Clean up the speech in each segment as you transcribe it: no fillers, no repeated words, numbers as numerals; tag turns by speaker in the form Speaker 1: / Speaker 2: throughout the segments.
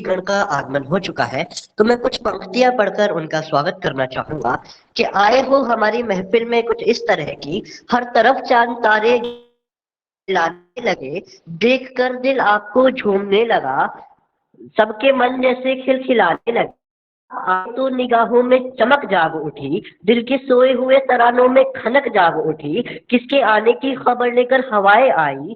Speaker 1: गण का आगमन हो चुका है, तो मैं कुछ पंक्तियां पढ़कर उनका स्वागत करना चाहूंगा कि आए हो हमारी महफिल में कुछ इस तरह की, हर तरफ चांद तारे लाने लगे, देखकर दिल आपको झूमने लगा, सबके मन जैसे खिलखिलाने लगे। आए तो निगाहों में चमक जाग उठी, दिल के सोए हुए तरानों में खनक जाग उठी, किसके आने की खबर लेकर हवाएं आई,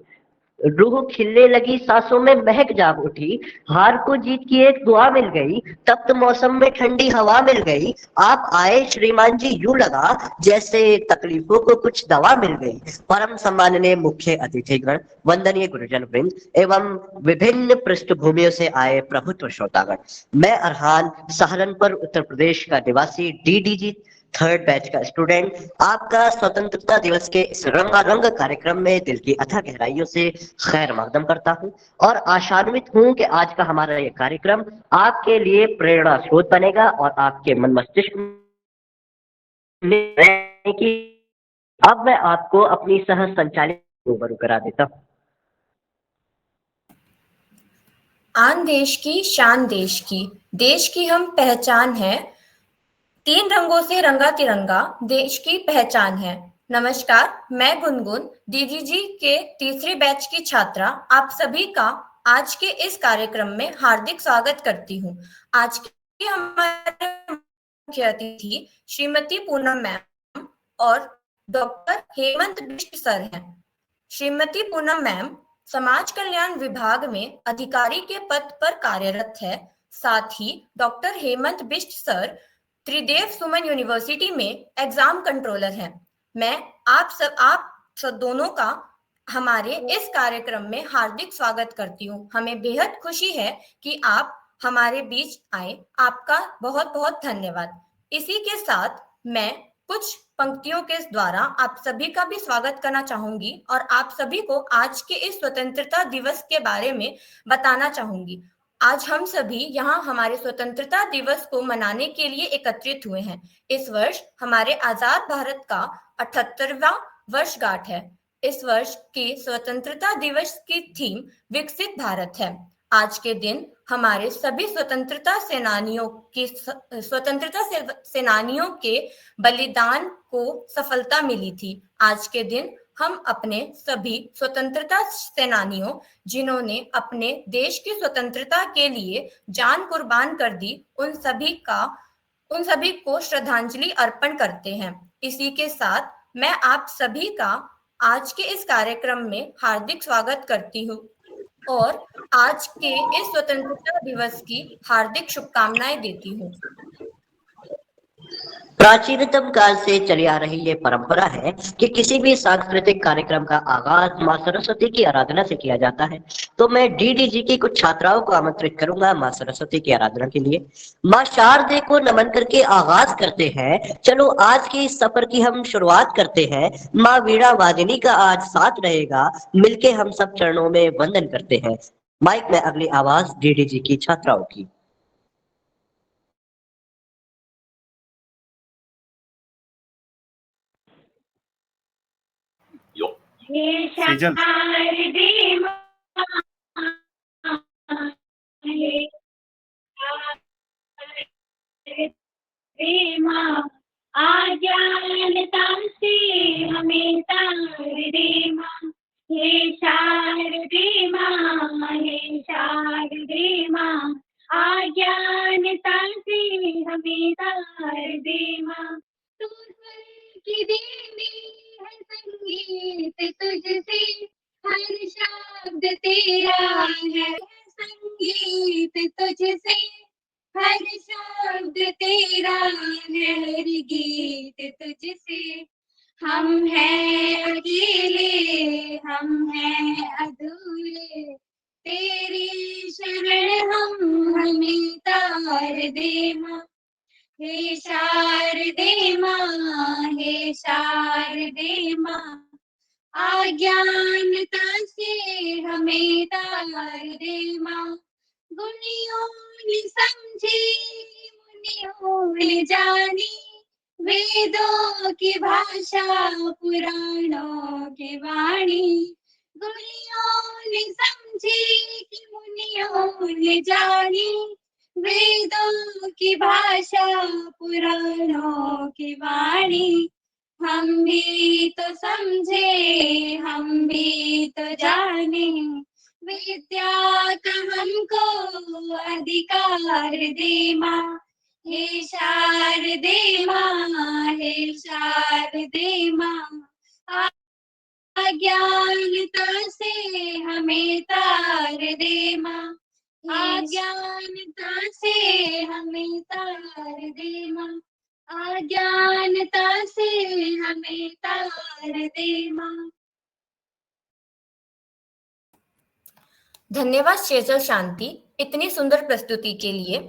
Speaker 1: रूह खिलने लगी, सांसों में महक जाग उठी, हार को जीत की एक दुआ मिल गई, तप्त मौसम में ठंडी हवा मिल गई, आप आए श्रीमान जी यूं लगा जैसे तकलीफों को कुछ दवा मिल गई। परम सम्माननीय मुख्य अतिथिगण, वंदनीय गुरुजन वृंद एवं विभिन्न पृष्ठभूमियों से आए प्रभुत्व श्रोतागण, मैं अरहान सहारनपुर उत्तर प्रदेश का निवासी डीडीजी थर्ड बैच का स्टूडेंट आपका स्वतंत्रता दिवस के इस रंगारंग कार्यक्रम में दिल की अथाह गहराइयों से खैर मकदम करता हूं और आशान्वित हूं कि आज का हमारा ये कार्यक्रम आपके लिए प्रेरणा स्रोत बनेगा और आपके मन मस्तिष्क में की। अब मैं आपको अपनी सह संचालित रूबरू करा देता हूं।
Speaker 2: आन देश की शान देश की हम पहचान है, 3 रंगों से रंगा तिरंगा देश की पहचान है। नमस्कार, मैं गुनगुन डीजीजी के तीसरे बैच की छात्रा आप सभी का आज के इस कार्यक्रम में हार्दिक स्वागत करती हूँ। आज के हमारे मुख्य अतिथि श्रीमती पूनम मैम और डॉक्टर हेमंत बिष्ट सर हैं। श्रीमती पूनम मैम समाज कल्याण विभाग में अधिकारी के पद पर कार्यरत है। साथ ही डॉक्टर हेमंत बिष्ट सर त्रिदेव सुमन यूनिवर्सिटी में एग्जाम कंट्रोलर हैं। मैं आप सब दोनों का हमारे इस कार्यक्रम में हार्दिक स्वागत करती हूँ। हमें बेहद खुशी है कि आप हमारे बीच आए। आपका बहुत बहुत धन्यवाद। इसी के साथ मैं कुछ पंक्तियों के द्वारा आप सभी का भी स्वागत करना चाहूंगी और आप सभी को आज के इस स्वतंत्रता दिवस के बारे में बताना चाहूंगी। आज हम सभी यहाँ हमारे स्वतंत्रता दिवस को मनाने के लिए एकत्रित हुए हैं। इस वर्ष हमारे आजाद भारत का 78वां वर्षगांठ है। इस वर्ष की स्वतंत्रता दिवस की थीम विकसित भारत है। आज के दिन हमारे सभी स्वतंत्रता सेनानियों के बलिदान को सफलता मिली थी। आज के दिन हम अपने सभी स्वतंत्रता सेनानियों जिन्होंने अपने देश की स्वतंत्रता के लिए जान कुर्बान कर दी, उन सभी को श्रद्धांजलि अर्पण करते हैं। इसी के साथ मैं आप सभी का आज के इस कार्यक्रम में हार्दिक स्वागत करती हूँ और आज के इस स्वतंत्रता दिवस की हार्दिक शुभकामनाएं देती हूँ।
Speaker 1: प्राचीनतम काल से चली आ रही ये परंपरा है कि किसी भी सांस्कृतिक कार्यक्रम का आगाज माँ सरस्वती की आराधना से किया जाता है। तो मैं डीडीजी की कुछ छात्राओं को आमंत्रित करूंगा माँ सरस्वती की आराधना के लिए। माँ शारदे को नमन करके आगाज करते हैं। चलो आज की इस सफर की हम शुरुआत करते हैं। माँ वीणा वादिनी का आज साथ रहेगा, मिलके हम सब चरणों में वंदन करते हैं। माइक में अगली आवाज डीडीजी की छात्राओं की।
Speaker 3: आज्ञानता से हमें तार दे माँ, हे शारदे माँ, हे शारदे माँ, आज्ञानता से हमें तार दे माँ। तू स्वर की देवी है, संगीत तुझसे, हर शब्द तेरा है संगीत तुझसे, हर शब्द तेरा है, हर गीत तुझसे। हम हैं अकेले, हम हैं अधूरे, तेरी शरण हम हमें तार दे माँ, हे शारदे माँ, हे शारदे माँ, अज्ञानता से हमें तार दे माँ। गुणियों ने समझे, मुनियों ने जानी, वेदों की भाषा पुराणों की वाणी, गुणियों ने समझी कि मुनियों ने जानी, वेदों की भाषा पुराणों की वाणी। हम भी तो समझे, हम भी तो जाने, विद्या का हमको अधिकार दे माँ। हे शारदे माँ, हे शारदे माँ, अज्ञानता से हमें तार दे माँ। अज्ञानता से हमें तार दे माँ। अज्ञानता से हमें तार दे माँ।
Speaker 2: धन्यवाद शेषल शांति इतनी सुंदर प्रस्तुति के लिए।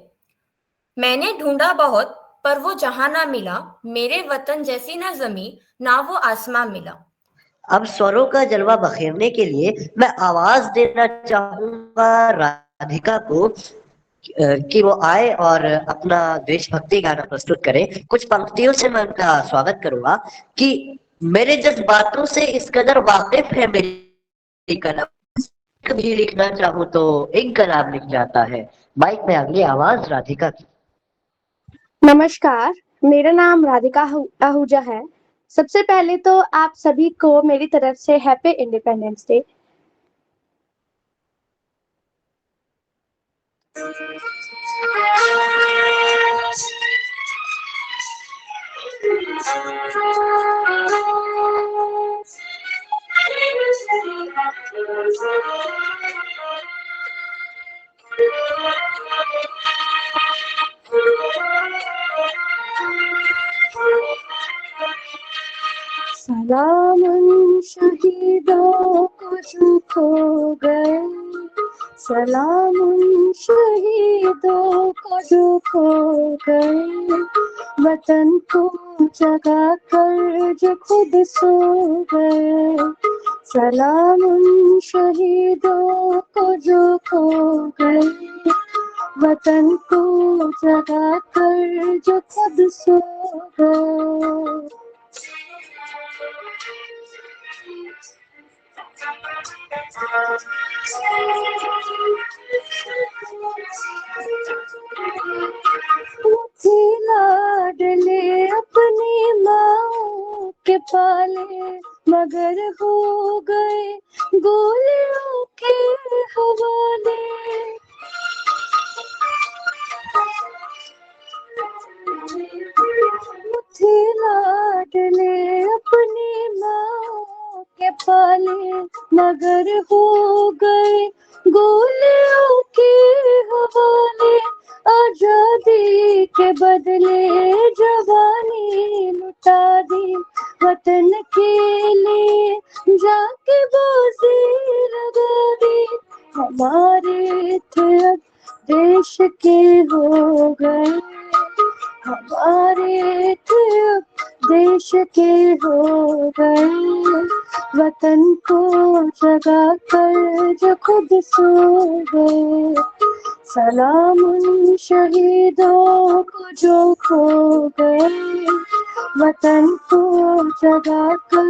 Speaker 2: मैंने ढूंढा बहुत पर वो जहां ना मिला, मेरे वतन जैसी ना जमी ना वो आसमां मिला।
Speaker 1: अब स्वरों का जलवा बखेरने के लिए मैं आवाज देना चाहूंगा राधिका को कि वो आए और अपना देशभक्ति गाना प्रस्तुत करे। कुछ पंक्तियों से मैं उनका स्वागत करूंगा कि मेरे जज्बातों से इस कदर वाकिफ है मेरी कलम, कभी लिखना चाहूं तो इनकलाब लिख जाता है। माइक में अगली आवाज राधिका की।
Speaker 4: नमस्कार, मेरा नाम राधिका आहूजा है। सबसे पहले तो आप सभी को मेरी तरफ से हैप्पी इंडिपेंडेंस डे। सलाम उन शहीदों को जो खो गए, सलाम उन शहीदों को जो खो गए, वतन को जगा कर जो खुद सो गए। सलाम उन शहीदों को जो खो गए, वतन को जगा कर जो खुद सो गए। लाडले अपनी माँ के पाले, मगर हो गए गोलियों के हवाले। लाडले अपनी माँ के पाले, मगर हो गए गोलियों के हवाले। आजादी के बदले जवानी लुटा दी, वतन के लिए जाके बाजी लगा दी। हमारे थे अब देश के हो गए, हमारे थे अब देश के हो गए, वतन को जगा कर जो खुद सो गए। सलाम उन शहीदों को जो खो गए, वतन को जगा कर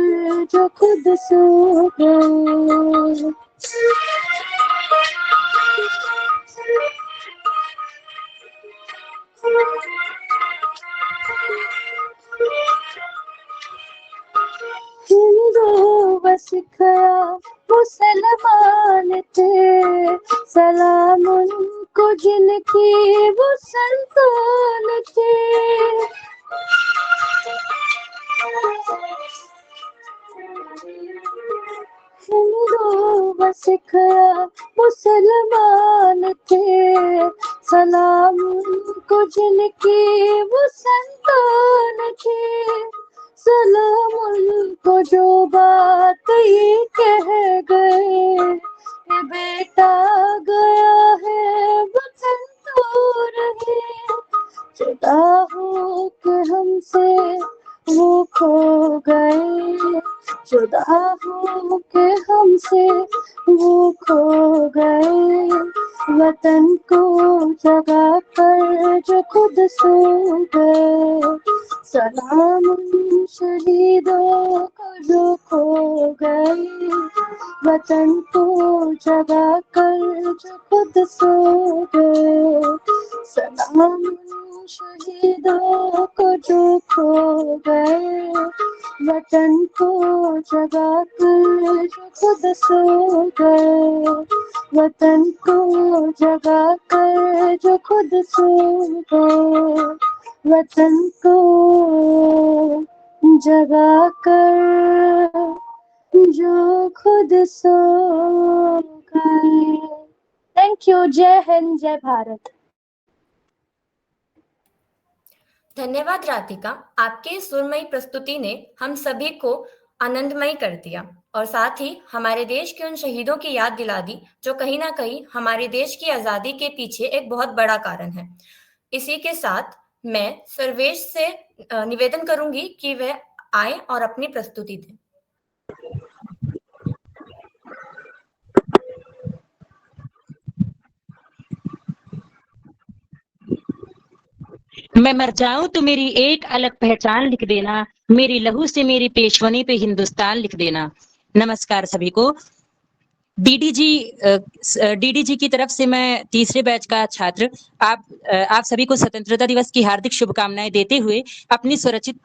Speaker 4: जो खुद सो गए। हिंदू व सिख मुसलमान थे, सलाम उनको जिनकी वो संतान थे। हिंदू व सिख मुसलमान थे, सलाम उनको जिनकी वो संतान थे। सलाम उनको जो बात ये कह गए, ये बेटा गया है वतन तो रहे। जुदा हो के हमसे वो खो गए, जुदा हो के हमसे वो खो गए, वतन वतन को जगा कर जो खुद सो गए, सलाम उन शहीदों को जो खो गए, वतन को जगा कर जो खुद सो गए, सलाम उन शहीदों को जो खो गए, वतन को जगा कर जो खुद सो गए, वतन को जगा कर जो खुद सो गए, वतन को जगा कर जो खुद सो गए। Thank you. जय हिंद, जय भारत।
Speaker 2: धन्यवाद राधिका, आपकी सुरमयी प्रस्तुति ने हम सभी को आनंदमय कर दिया और साथ ही हमारे देश के उन शहीदों की याद दिला दी जो कहीं ना कहीं हमारे देश की आजादी के पीछे एक बहुत बड़ा कारण है। इसी के साथ मैं सर्वेश से निवेदन करूंगी कि वह आए और अपनी प्रस्तुति दें।
Speaker 5: मैं मर जाऊं तो मेरी एक अलग पहचान लिख देना, मेरी लहू से मेरी पेशवनी पे हिंदुस्तान लिख देना। नमस्कार सभी को। डीडीजी की तरफ से मैं तीसरे बैच का छात्र आप सभी को स्वतंत्रता दिवस की हार्दिक शुभकामनाएं देते हुए अपनी स्वरचित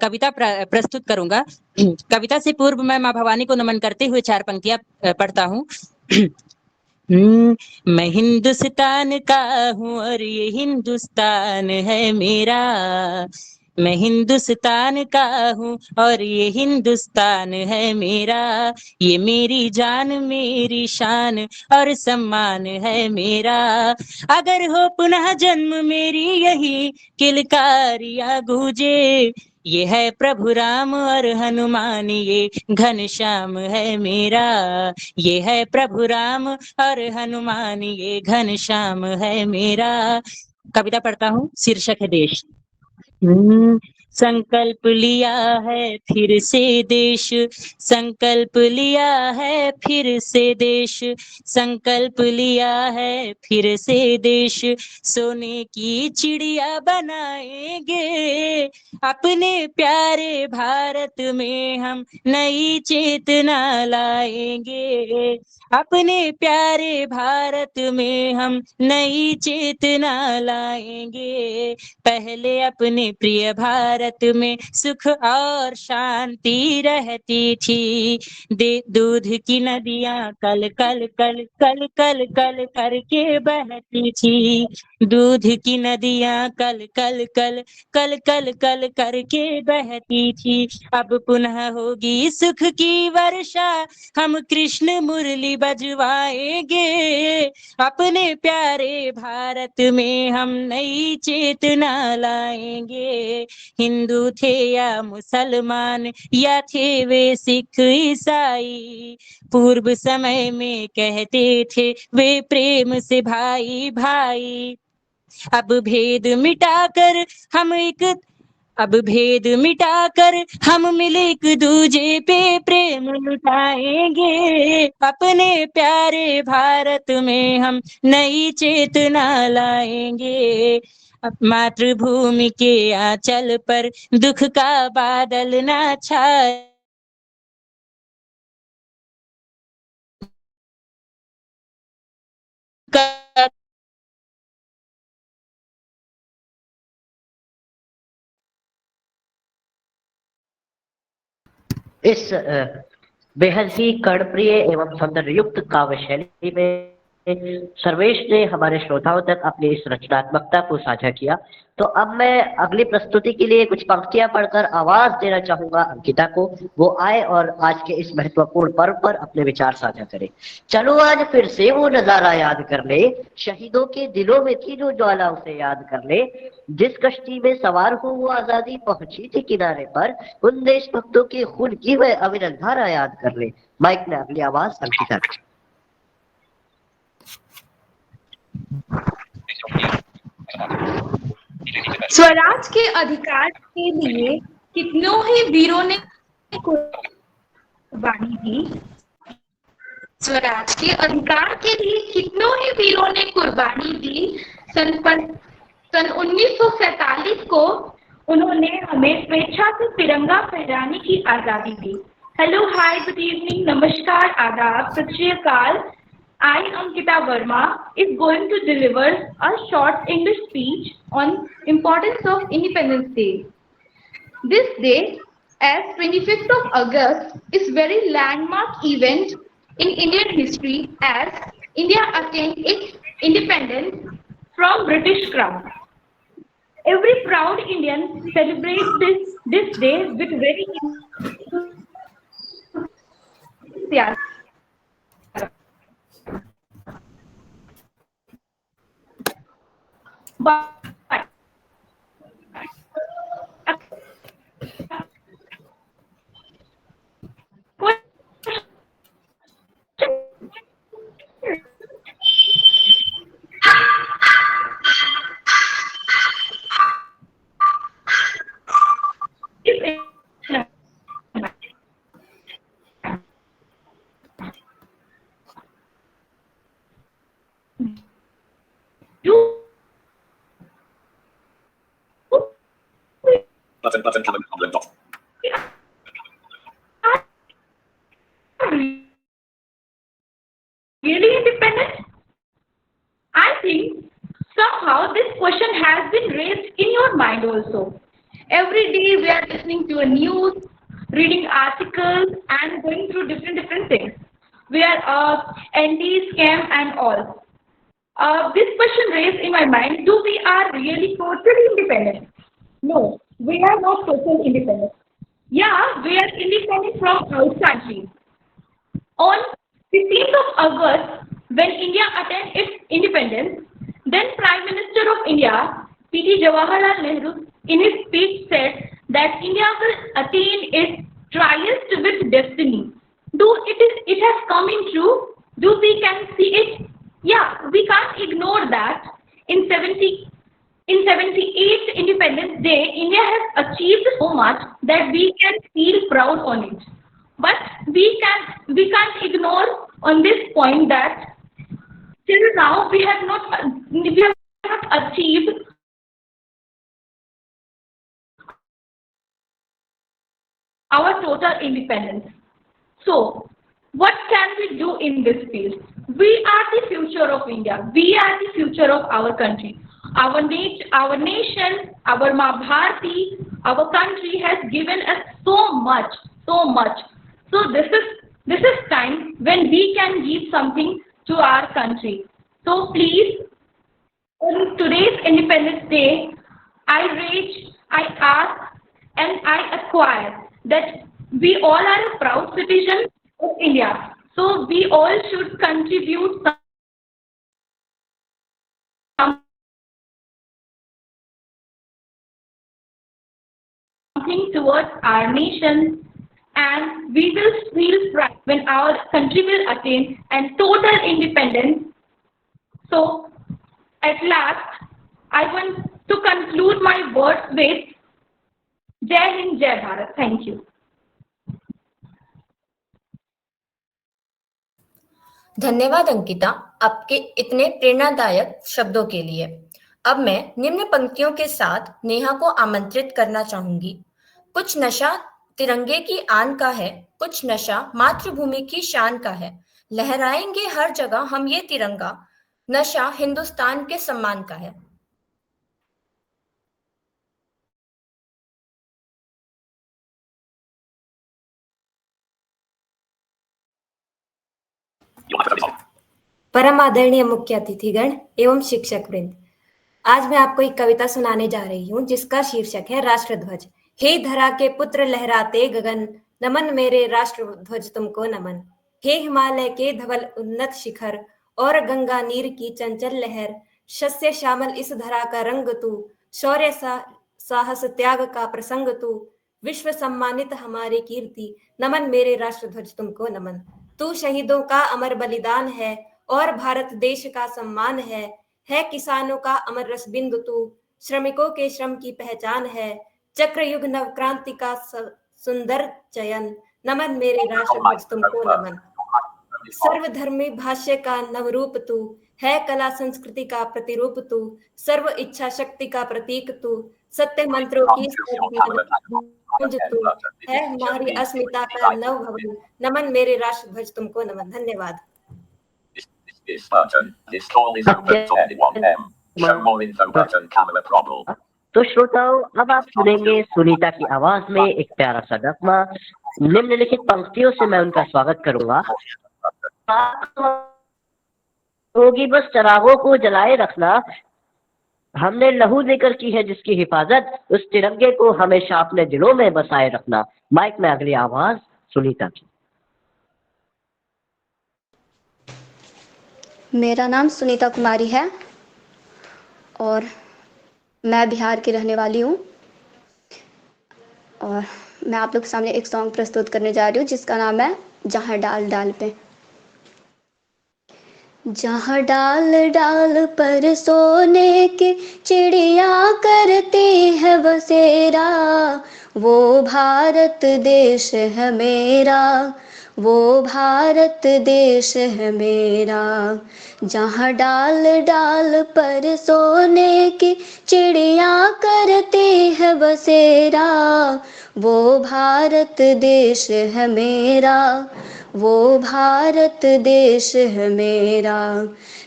Speaker 5: कविता प्रस्तुत करूंगा। कविता से पूर्व मैं मां भवानी को नमन करते हुए 4 पंक्तियां पढ़ता हूं। मैं हिंदुस्तान का हूँ और ये हिंदुस्तान है मेरा, मैं हिंदुस्तान का हूँ और ये हिंदुस्तान है मेरा, ये मेरी जान मेरी शान और सम्मान है मेरा। अगर हो पुनः जन्म मेरी यही किलकारियां गूंजे, ये है प्रभु राम और हनुमान ये घनश्याम है मेरा, ये है प्रभु राम और हनुमान ये घनश्याम है मेरा। कविता पढ़ता हूँ। शीर्षक है देश। संकल्प लिया है फिर से देश, संकल्प लिया है फिर से देश, संकल्प लिया है फिर से देश, सोने की चिड़िया बनाएंगे, अपने प्यारे भारत में हम नई चेतना लाएंगे, अपने प्यारे भारत में हम नई चेतना लाएंगे। पहले अपने प्रिय भारत में सुख और शांति रहती थी, दूध की नदियां कल कल कल कल कल कल करके बहती थी, दूध की नदियां कल कल कल कल कल कल करके बहती थी। अब पुनः होगी सुख की वर्षा, हम कृष्ण मुरली बजवाएंगे, अपने प्यारे भारत में हम नई चेतना लाएंगे। हिंदू थे या मुसलमान या थे वे सिख ईसाई, पूर्व समय में कहते थे वे प्रेम से भाई भाई, अब भेद मिटाकर हम मिल एक दूजे पे प्रेम लुटाएंगे, अपने प्यारे भारत में हम नई चेतना लाएंगे। मातृभूमि के आंचल पर दुख का बादल ना छाए,
Speaker 1: इस बेहद ही कर्णप्रिय एवं सौंदर्ययुक्त काव्य शैली में सर्वेश ने हमारे श्रोताओं तक अपनी इस रचनात्मकता को साझा किया। तो अब मैं अगली प्रस्तुति के लिए कुछ पंक्तियां पढ़कर आवाज देना चाहूंगा अंकिता को, वो आए और आज के इस महत्वपूर्ण पर्व पर अपने विचार साझा करे। चलो आज फिर से वो नजारा याद कर ले, शहीदों के दिलों में थी जो ज्वाला उसे याद कर ले, जिस कश्ती में सवार हो वो आजादी पहुंची थी किनारे पर, उन देशभक्तों के खून की वह अविरल धारा याद कर ले। माइक में अगली आवाज अंकिता।
Speaker 6: स्वराज के अधिकार के लिए कितनों ही वीरों ने कुर्बानी दी, स्वराज के अधिकार के लिए कितनों ही वीरों ने कुर्बानी दी। सन 1947 को उन्होंने हमें स्वेच्छा से तिरंगा फहराने की आजादी दी। हेलो, हाय, गुड इवनिंग, नमस्कार, आदाब, सत श्री अकाल. I, Ankita Verma, is going to deliver a short English speech on importance of Independence Day. This day, as 25th of August, is very landmark event in Indian history as India attained its independence from British Crown. Every proud Indian celebrates this day with very enthusiasm. But
Speaker 7: Button comment dot.
Speaker 6: Really independent? I think somehow this question has been raised in your mind also. Every day we are listening to a news, reading articles, and going through different things. We are anti-scam and all. This question raised in my mind: do we are really totally independent? No, we are not totally independent. Yeah, we are independent from outside. On 15th of August, when India attained its independence, then Prime Minister of India, P.T. Jawaharlal Nehru, in his speech said that India will attain its triumph with destiny. It has come in true? Do we can see it? Yeah, we can't ignore that. In 78th Independence Day, India has achieved so much that we can feel proud on it. But we can't ignore on this point that till now we have not achieved our total independence. So, what can we do in this field? We are the future of India. We are the future of our country. Our nation, our Ma Bharati, our country has given us so much. So this is time when we can give something to our country. So please, on today's Independence Day, I ask, and I acquire that we all are a proud citizen of India. So we all should contribute something towards our nation, and we will feel pride when our country will attain and total independence. So, at last, I want to conclude my words with Jai Hind, Jai Bharat. Thank you.
Speaker 2: धन्यवाद अंकिता, आपके इतने प्रेरणादायक शब्दों के लिए। अब मैं निम्न पंक्तियों के साथ नेहा को आमंत्रित करना चाहूंगी। कुछ नशा तिरंगे की आन का है, कुछ नशा मातृभूमि की शान का है। लहराएंगे हर जगह हम ये तिरंगा, नशा हिंदुस्तान के सम्मान का है। परम आदरणीय मुख्य अतिथिगण एवं शिक्षक वृंद, आज मैं आपको एक कविता सुनाने जा रही हूँ जिसका शीर्षक है राष्ट्रध्वज। हे धरा के पुत्र लहराते गगन, नमन मेरे राष्ट्रध्वज तुमको नमन। हे हिमालय के धवल उन्नत शिखर और गंगा नीर की चंचल लहर, शस्य श्यामल इस धरा का रंग तू, शौर्य साहस त्याग का प्रसंग तू, विश्व सम्मानित हमारी कीर्ति, नमन मेरे राष्ट्रध्वज तुमको नमन। तू शहीदों का अमर बलिदान है और भारत देश का सम्मान है किसानों का अमर रस बिंदु तू, श्रमिकों के श्रम की पहचान है, चक्र युग नव क्रांति का सुंदर चयन, नमन मेरे राष्ट्रध्वज तुमको नमन। सर्वधर्मी भाष्य का नवरूप तू, है कला संस्कृति का प्रतिरूप तू, सर्व इच्छा शक्ति का प्रतीक तू, सत्य मंत्रों की गूंज तू, है हमारी अस्मिता का नव भवन। नमन मेरे राष्ट्रध्वज तुमको नमन। धन्यवाद।
Speaker 7: This button. This call is open to anyone. Show more info button. Camera problem.
Speaker 1: तो श्रोताओ, अब आप सुनेंगे सुनीता की आवाज में एक प्यारा सा नगमा। निम्नलिखित पंक्तियों से मैं उनका स्वागत करूंगा। होगी बस चरागों को जलाए रखना, हमने लहू देकर की है जिसकी हिफाजत, उस तिरंगे को हमेशा अपने दिलों में बसाए रखना। माइक में अगली आवाज सुनीता की।
Speaker 8: मेरा नाम सुनीता कुमारी है और मैं बिहार की रहने वाली हूँ और मैं आप लोग के सामने एक सॉन्ग प्रस्तुत करने जा रही हूँ जिसका नाम है जहाँ डाल डाल पे। जहाँ डाल डाल पर सोने की चिड़िया करती है बसेरा, वो भारत देश है मेरा, वो भारत देश है मेरा। जहाँ डाल डाल पर सोने की चिड़िया करती है बसेरा, वो भारत देश है मेरा, वो भारत देश है मेरा।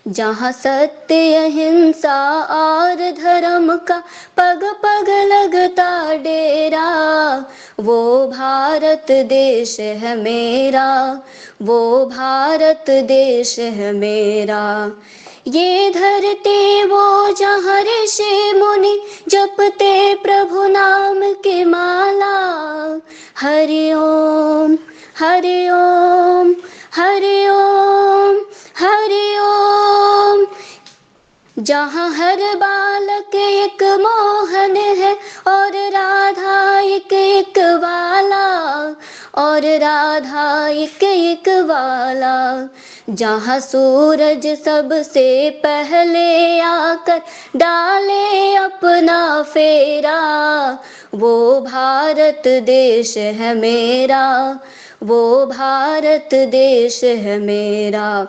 Speaker 8: जहाँ सत्य अहिंसा और धर्म का पग पग लगता डेरा, वो भारत देश है मेरा, वो भारत देश है मेरा। ये धरती वो जहाँ ऋषि मुनि जपते प्रभु नाम की माला, हरि ओम हरि ओम हरि ओम हरि ओम। जहाँ हर बालक एक मोहन है और राधा एक वाला, और राधा एक वाला। जहाँ सूरज सबसे पहले आकर डाले अपना फेरा, वो भारत देश है मेरा, वो भारत देश है मेरा।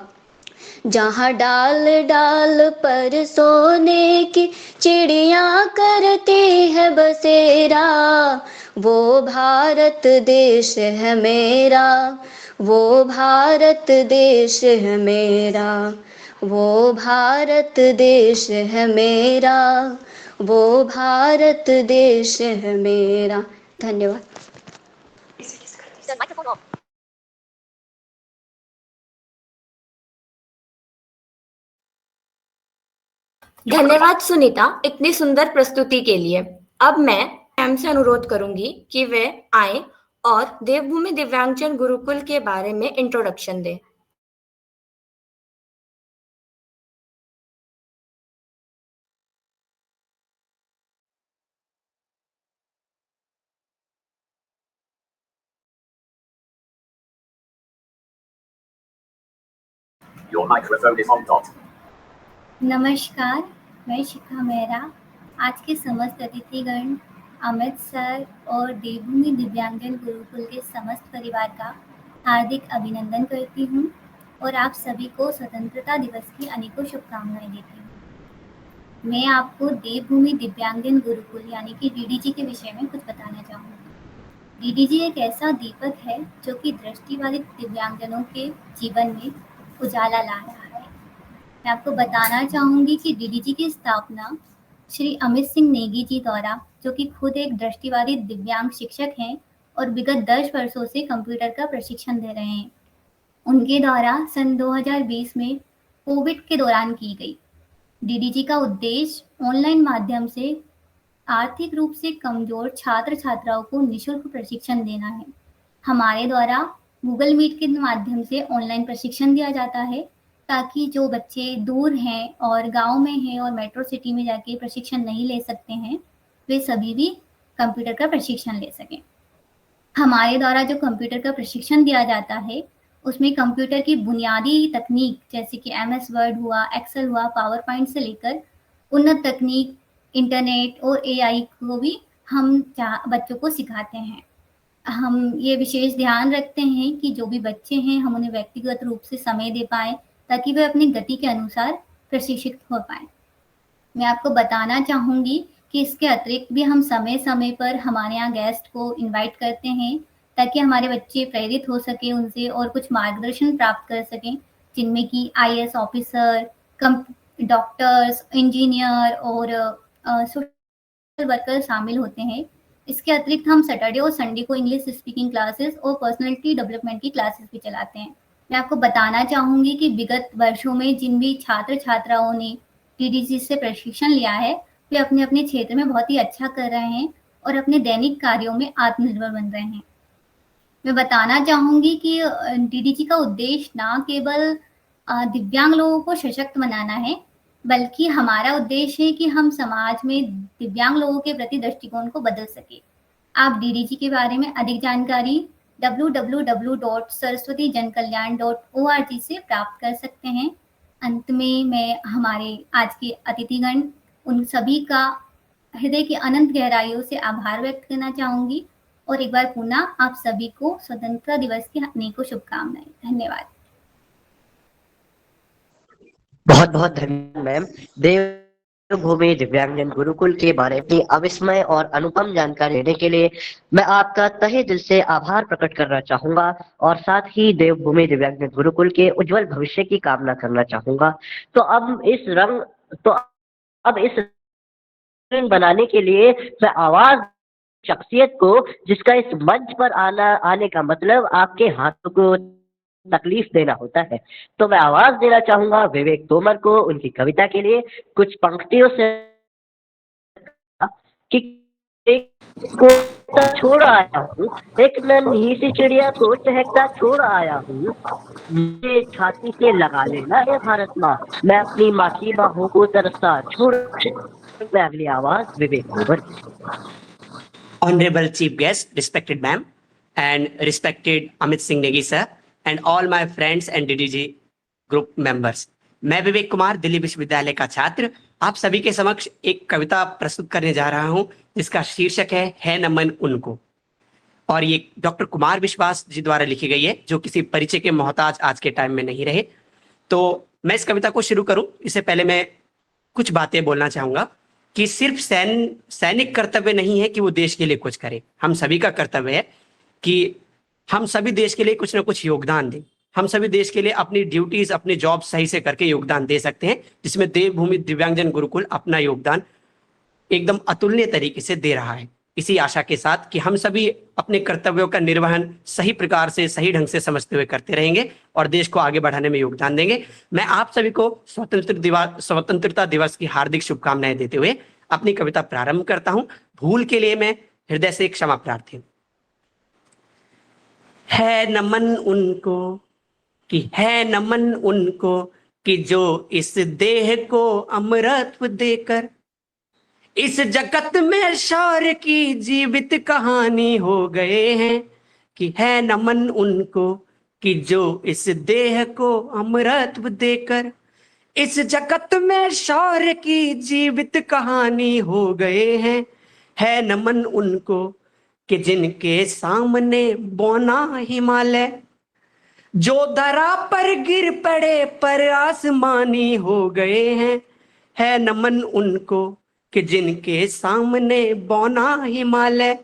Speaker 8: जहाँ डाल डाल पर सोने की चिड़िया करती है बसेरा, वो भारत देश है मेरा, वो भारत देश है मेरा, वो भारत देश है मेरा, वो भारत देश है मेरा। धन्यवाद।
Speaker 2: धन्यवाद सुनीता इतनी सुंदर प्रस्तुति के लिए। अब मैं मैम से अनुरोध करूंगी कि वे आए और देवभूमि दिव्यांगजन गुरुकुल के बारे में इंट्रोडक्शन दें।
Speaker 7: Your microphone is on dot.
Speaker 9: नमस्कार, मैं शिखा मेहरा आज के समस्त अतिथिगण, अमित सर और देवभूमि दिव्यांगजन गुरुकुल के समस्त परिवार का हार्दिक अभिनंदन करती हूँ और आप सभी को स्वतंत्रता दिवस की अनेकों शुभकामनाएं देती हूँ। मैं आपको देवभूमि दिव्यांगजन गुरुकुल यानी कि डीडीजी के विषय में कुछ बताना चाहूँगी। डीडीजी एक ऐसा दीपक है जो कि दृष्टिबाधित दिव्यांगजनों के जीवन में उजाला ला रहा है। मैं आपको बताना चाहूँगी कि डीडीजी की स्थापना श्री अमित सिंह नेगी जी द्वारा, जो कि खुद एक दृष्टिबाधित दिव्यांग शिक्षक हैं और विगत 10 वर्षों से कंप्यूटर का प्रशिक्षण दे रहे हैं, उनके द्वारा सन 2020 में कोविड के दौरान की गई। डीडीजी का उद्देश्य ऑनलाइन माध्यम से आर्थिक रूप से कमजोर छात्र छात्राओं को निःशुल्क प्रशिक्षण देना है। हमारे द्वारा गूगल मीट के माध्यम से ऑनलाइन प्रशिक्षण दिया जाता है ताकि जो बच्चे दूर हैं और गांव में हैं और मेट्रो सिटी में जाके प्रशिक्षण नहीं ले सकते हैं, वे सभी भी कंप्यूटर का प्रशिक्षण ले सकें। हमारे द्वारा जो कंप्यूटर का प्रशिक्षण दिया जाता है उसमें कंप्यूटर की बुनियादी तकनीक जैसे कि MS वर्ड हुआ, एक्सेल हुआ, पावर पॉइंट से लेकर उन्नत तकनीक, इंटरनेट और AI को भी हम बच्चों को सिखाते हैं। हम ये विशेष ध्यान रखते हैं कि जो भी बच्चे हैं हम उन्हें व्यक्तिगत रूप से समय दे पाएँ ताकि वे अपनी गति के अनुसार प्रशिक्षित हो पाएँ। मैं आपको बताना चाहूँगी कि इसके अतिरिक्त भी हम समय-समय पर हमारे यहाँ गेस्ट को इनवाइट करते हैं ताकि हमारे बच्चे प्रेरित हो सकें उनसे और कुछ मार्गदर्शन प्राप्त कर सकें, जिनमें कि आईएएस ऑफिसर, डॉक्टर्स, इंजीनियर और सोशल वर्कर शामिल होते हैं। इसके अतिरिक्त हम सैटरडे और संडे को इंग्लिश स्पीकिंग क्लासेस और पर्सनैलिटी डेवलपमेंट की क्लासेस भी चलाते हैं। मैं आपको बताना चाहूँगी कि विगत वर्षों में जिन भी छात्र-छात्राओं ने टीडीजी से प्रशिक्षण लिया है, वे अपने-अपने क्षेत्र में बहुत ही अच्छा कर रहे हैं और अपने दैनिक कार्यों में आत्मनिर्भर बन रहे हैं। मैं बताना चाहूँगी कि टीडीजी का उद्देश्य ना केवल दिव्यांग लोगों को सशक्त बनाना है, बल्कि हमारा उद्देश्य है कि हम समाज में दिव्यांग लोगों के प्रति दृष्टिकोण को बदल सकें। आप डीडीजी के बारे में अधिक जानकारी www.saraswatijankalyan.org से प्राप्त कर सकते हैं। अंत में मैं हमारे आज के अतिथिगण उन सभी का हृदय की अनंत गहराइयों से आभार व्यक्त करना चाहूँगी और एक बार पुनः आप सभी को स्वतंत्रता दिवस की अनेकों शुभकामनाएं। धन्यवाद।
Speaker 1: बहुत बहुत धन्यवाद मैम। देवभूमि दिव्यांगजन गुरुकुल के बारे में अविस्मय और अनुपम जानकारी देने के लिए मैं आपका तहे दिल से आभार प्रकट करना चाहूंगा और साथ ही देवभूमि दिव्यांगजन गुरुकुल के उज्जवल भविष्य की कामना करना चाहूंगा। तो अब इस रंग बनाने के लिए मैं आवाज शख्सियत को जिसका इस मंच पर आने का मतलब आपके हाथों को तकलीफ देना होता है, तो मैं आवाज देना चाहूंगा विवेक तोमर को उनकी कविता के लिए कुछ पंक्तियों से कि को छोड़ आया हूँ, एक नन्ही सी चिड़िया को चहकता छोड़ आया हूँ, मुझे छाती से लगा लेना है भारत माँ, मैं अपनी माँ की बाहों को तरसता छोड़। मैं अगली आवाज विवेक Tomar.
Speaker 10: Honorable Chief Guest, respected ma'am, and respected Amit Singh Negi sir, and all my friends and DDG group members. मैं विवेक कुमार दिल्ली विश्वविद्यालय का छात्र आप सभी के समक्ष एक कविता प्रस्तुत करने जा रहा हूं जिसका शीर्षक है नमन उनको, और ये डॉक्टर कुमार विश्वास जी द्वारा लिखी गई है जो किसी परिचय के मोहताज आज के टाइम में नहीं रहे। तो मैं इस कविता को शुरू करूं इससे पहले मैं कुछ बातें बोलना चाहूंगा कि सिर्फ सैनिक कर्तव्य नहीं है कि वो देश के लिए कुछ करे, हम सभी का कर्तव्य है कि हम सभी देश के लिए कुछ ना कुछ योगदान दें। हम सभी देश के लिए अपनी ड्यूटीज अपने जॉब सही से करके योगदान दे सकते हैं, जिसमें देवभूमि दिव्यांगजन गुरुकुल अपना योगदान एकदम अतुलनीय तरीके से दे रहा है। इसी आशा के साथ कि हम सभी अपने कर्तव्यों का निर्वहन सही प्रकार से सही ढंग से समझते हुए करते रहेंगे और देश को आगे बढ़ाने में योगदान देंगे। मैं आप सभी को स्वतंत्रता दिवस की हार्दिक शुभकामनाएं देते हुए अपनी कविता प्रारंभ करता हूं। भूल के लिए मैं हृदय से क्षमा प्रार्थी। है नमन उनको कि जो इस देह को अमरत्व देकर इस जगत में शौर्य की जीवित कहानी हो गए हैं, कि है नमन उनको कि जो इस देह को अमरत्व देकर इस जगत में शौर्य की जीवित कहानी हो गए हैं। है नमन उनको कि जिनके सामने बौना हिमालय जो धरा पर गिर पड़े पर आसमानी हो गए हैं। है नमन उनको कि जिनके सामने बौना हिमालय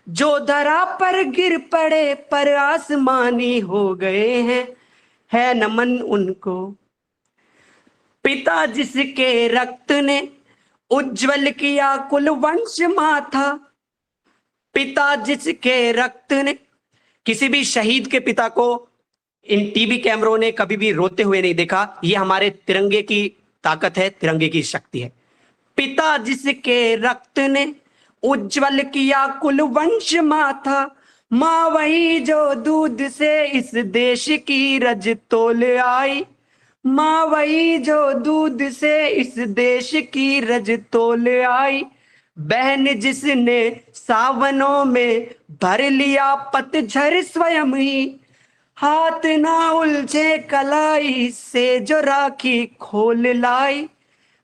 Speaker 10: जो धरा पर गिर पड़े पर आसमानी हो गए हैं। है नमन उनको पिता जिसके रक्त ने उज्जवल किया कुल वंश माथा। पिता जिसके रक्त ने, किसी भी शहीद के पिता को इन टीवी कैमरों ने कभी भी रोते हुए नहीं देखा। ये हमारे तिरंगे की ताकत है, तिरंगे की शक्ति है। पिता जिसके रक्त ने उज्जवल किया कुल वंश माथा, माँ वही जो दूध से इस देश की रज तोल आई। माँ वही जो दूध से इस देश की रज तोल आई। बहन जिसने सावनों में भर लिया पतझर स्वयं ही, हाथ ना उलझे कलाई से जो राखी खोल लाई।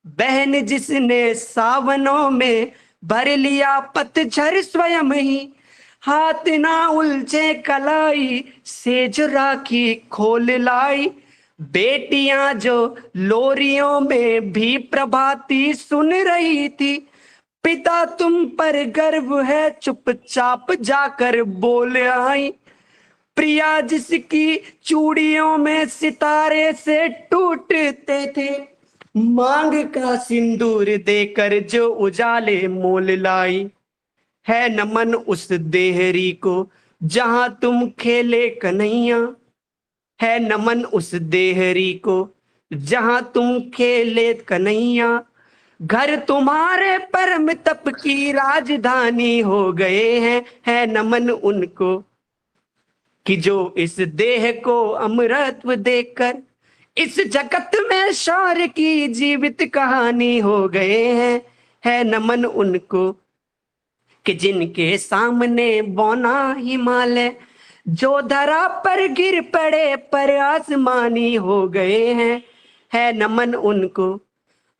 Speaker 10: बहन जिसने सावनों में भर लिया पतझर स्वयं ही, हाथ ना उलझे कलाई से जो राखी खोल लाई। बेटियां जो लोरियों में भी प्रभाती सुन रही थी, पिता तुम पर गर्व है चुपचाप जाकर बोल आई। प्रिया जिसकी चूड़ियों में सितारे से टूटते थे, मांग का सिंदूर देकर जो उजाले मोल लाई। है नमन उस देहरी को जहां तुम खेले कन्हैया, है नमन उस देहरी को जहां तुम खेले कन्हैया। घर तुम्हारे परम तप की राजधानी हो गए हैं, है नमन उनको कि जो इस देह को अमरत्व देकर इस जगत में शौर्य की जीवित कहानी हो गए हैं। है नमन उनको कि जिनके सामने बौना हिमालय जो धरा पर गिर पड़े पर आसमानी हो गए हैं। है नमन उनको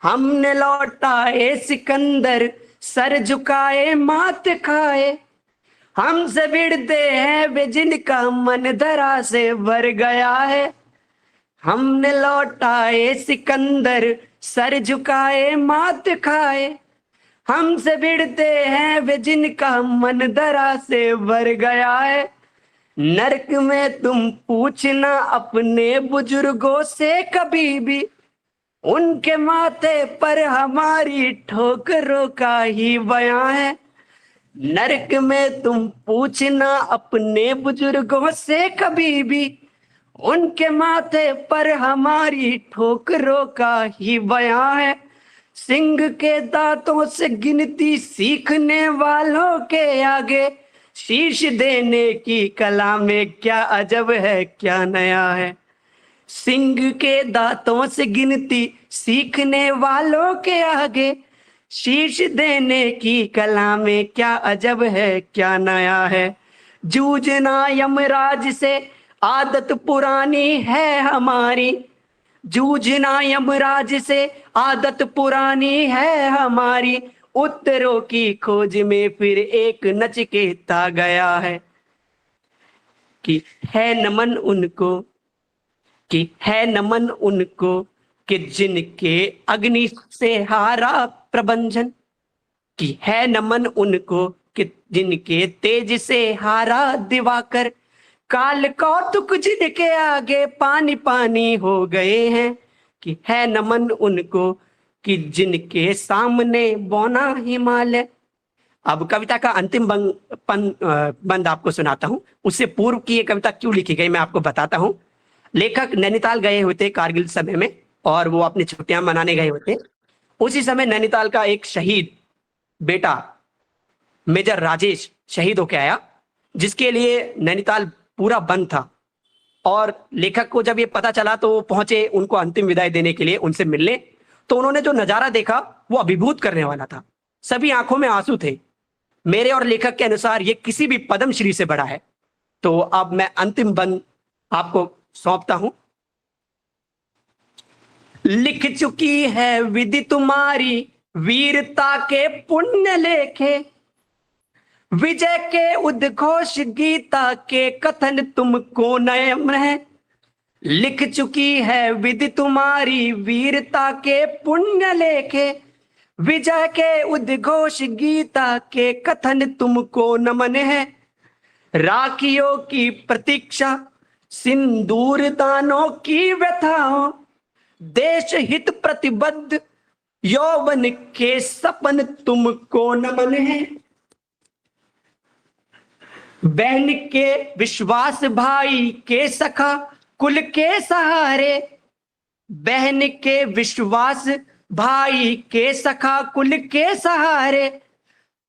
Speaker 10: हमने लौटाए सिकंदर सर झुकाए मात खाए। हमसे भिड़ते हैं वे जिनका मन धरा से भर गया है। हमने लौटाए सिकंदर सर झुकाए मात खाए। हमसे भिड़ते हैं वे जिनका मन धरा से भर गया है। नरक में तुम पूछना अपने बुजुर्गों से कभी भी, उनके माथे पर हमारी ठोकरों का ही बयां है। नरक में तुम पूछना अपने बुजुर्गों से कभी भी, उनके माथे पर हमारी ठोकरों का ही बयां है। सिंह के दांतों से गिनती सीखने वालों के आगे शीश देने की कला में क्या अजब है क्या नया है। सिंह के दांतों से गिनती सीखने वालों के आगे शीश देने की कला में क्या अजब है क्या नया है। जूझना यमराज से आदत पुरानी है हमारी, जूझना यमराज से आदत पुरानी है हमारी। उत्तरों की खोज में फिर एक नचिकेता गया है कि है नमन उनको, कि है नमन उनको कि जिनके अग्नि से हारा प्रबंधन, कि है नमन उनको कि जिनके तेज से हारा दिवाकर। काल कौतुक जिनके आगे पानी पानी हो गए हैं, कि है नमन उनको कि जिनके सामने बौना हिमालय। अब कविता का अंतिम बंद आपको सुनाता हूं। उससे पूर्व की ये कविता क्यों लिखी गई मैं आपको बताता हूं। लेखक नैनीताल गए होते कारगिल समय में और वो अपनी छुट्टियां मनाने गए होते। उसी समय नैनीताल का एक शहीद बेटा मेजर राजेश शहीद होके आया, जिसके लिए नैनीताल पूरा बंद था। और लेखक को जब ये पता चला तो वो पहुंचे उनको अंतिम विदाई देने के लिए, उनसे मिलने। तो उन्होंने जो नजारा देखा वो अभिभूत करने वाला था। सभी आंखों में आंसू थे। मेरे और लेखक के अनुसार ये किसी भी पद्मश्री से बड़ा है। तो अब मैं अंतिम बंद आपको सौंपता हूं। लिख चुकी है विधि तुम्हारी वीरता के पुण्य लेखे, विजय के उद्घोष गीता के कथन तुमको नयम है। लिख चुकी है विधि तुम्हारी वीरता के पुण्य लेखे, विजय के उद्घोष गीता के कथन तुमको नमन है। राखियों की प्रतीक्षा सिंदूर दानों की व्यथाओं, देश हित प्रतिबद्ध यौवन के सपन तुमको नमन है। बहन के विश्वास भाई के सखा कुल के सहारे, बहन के विश्वास भाई के सखा कुल के सहारे,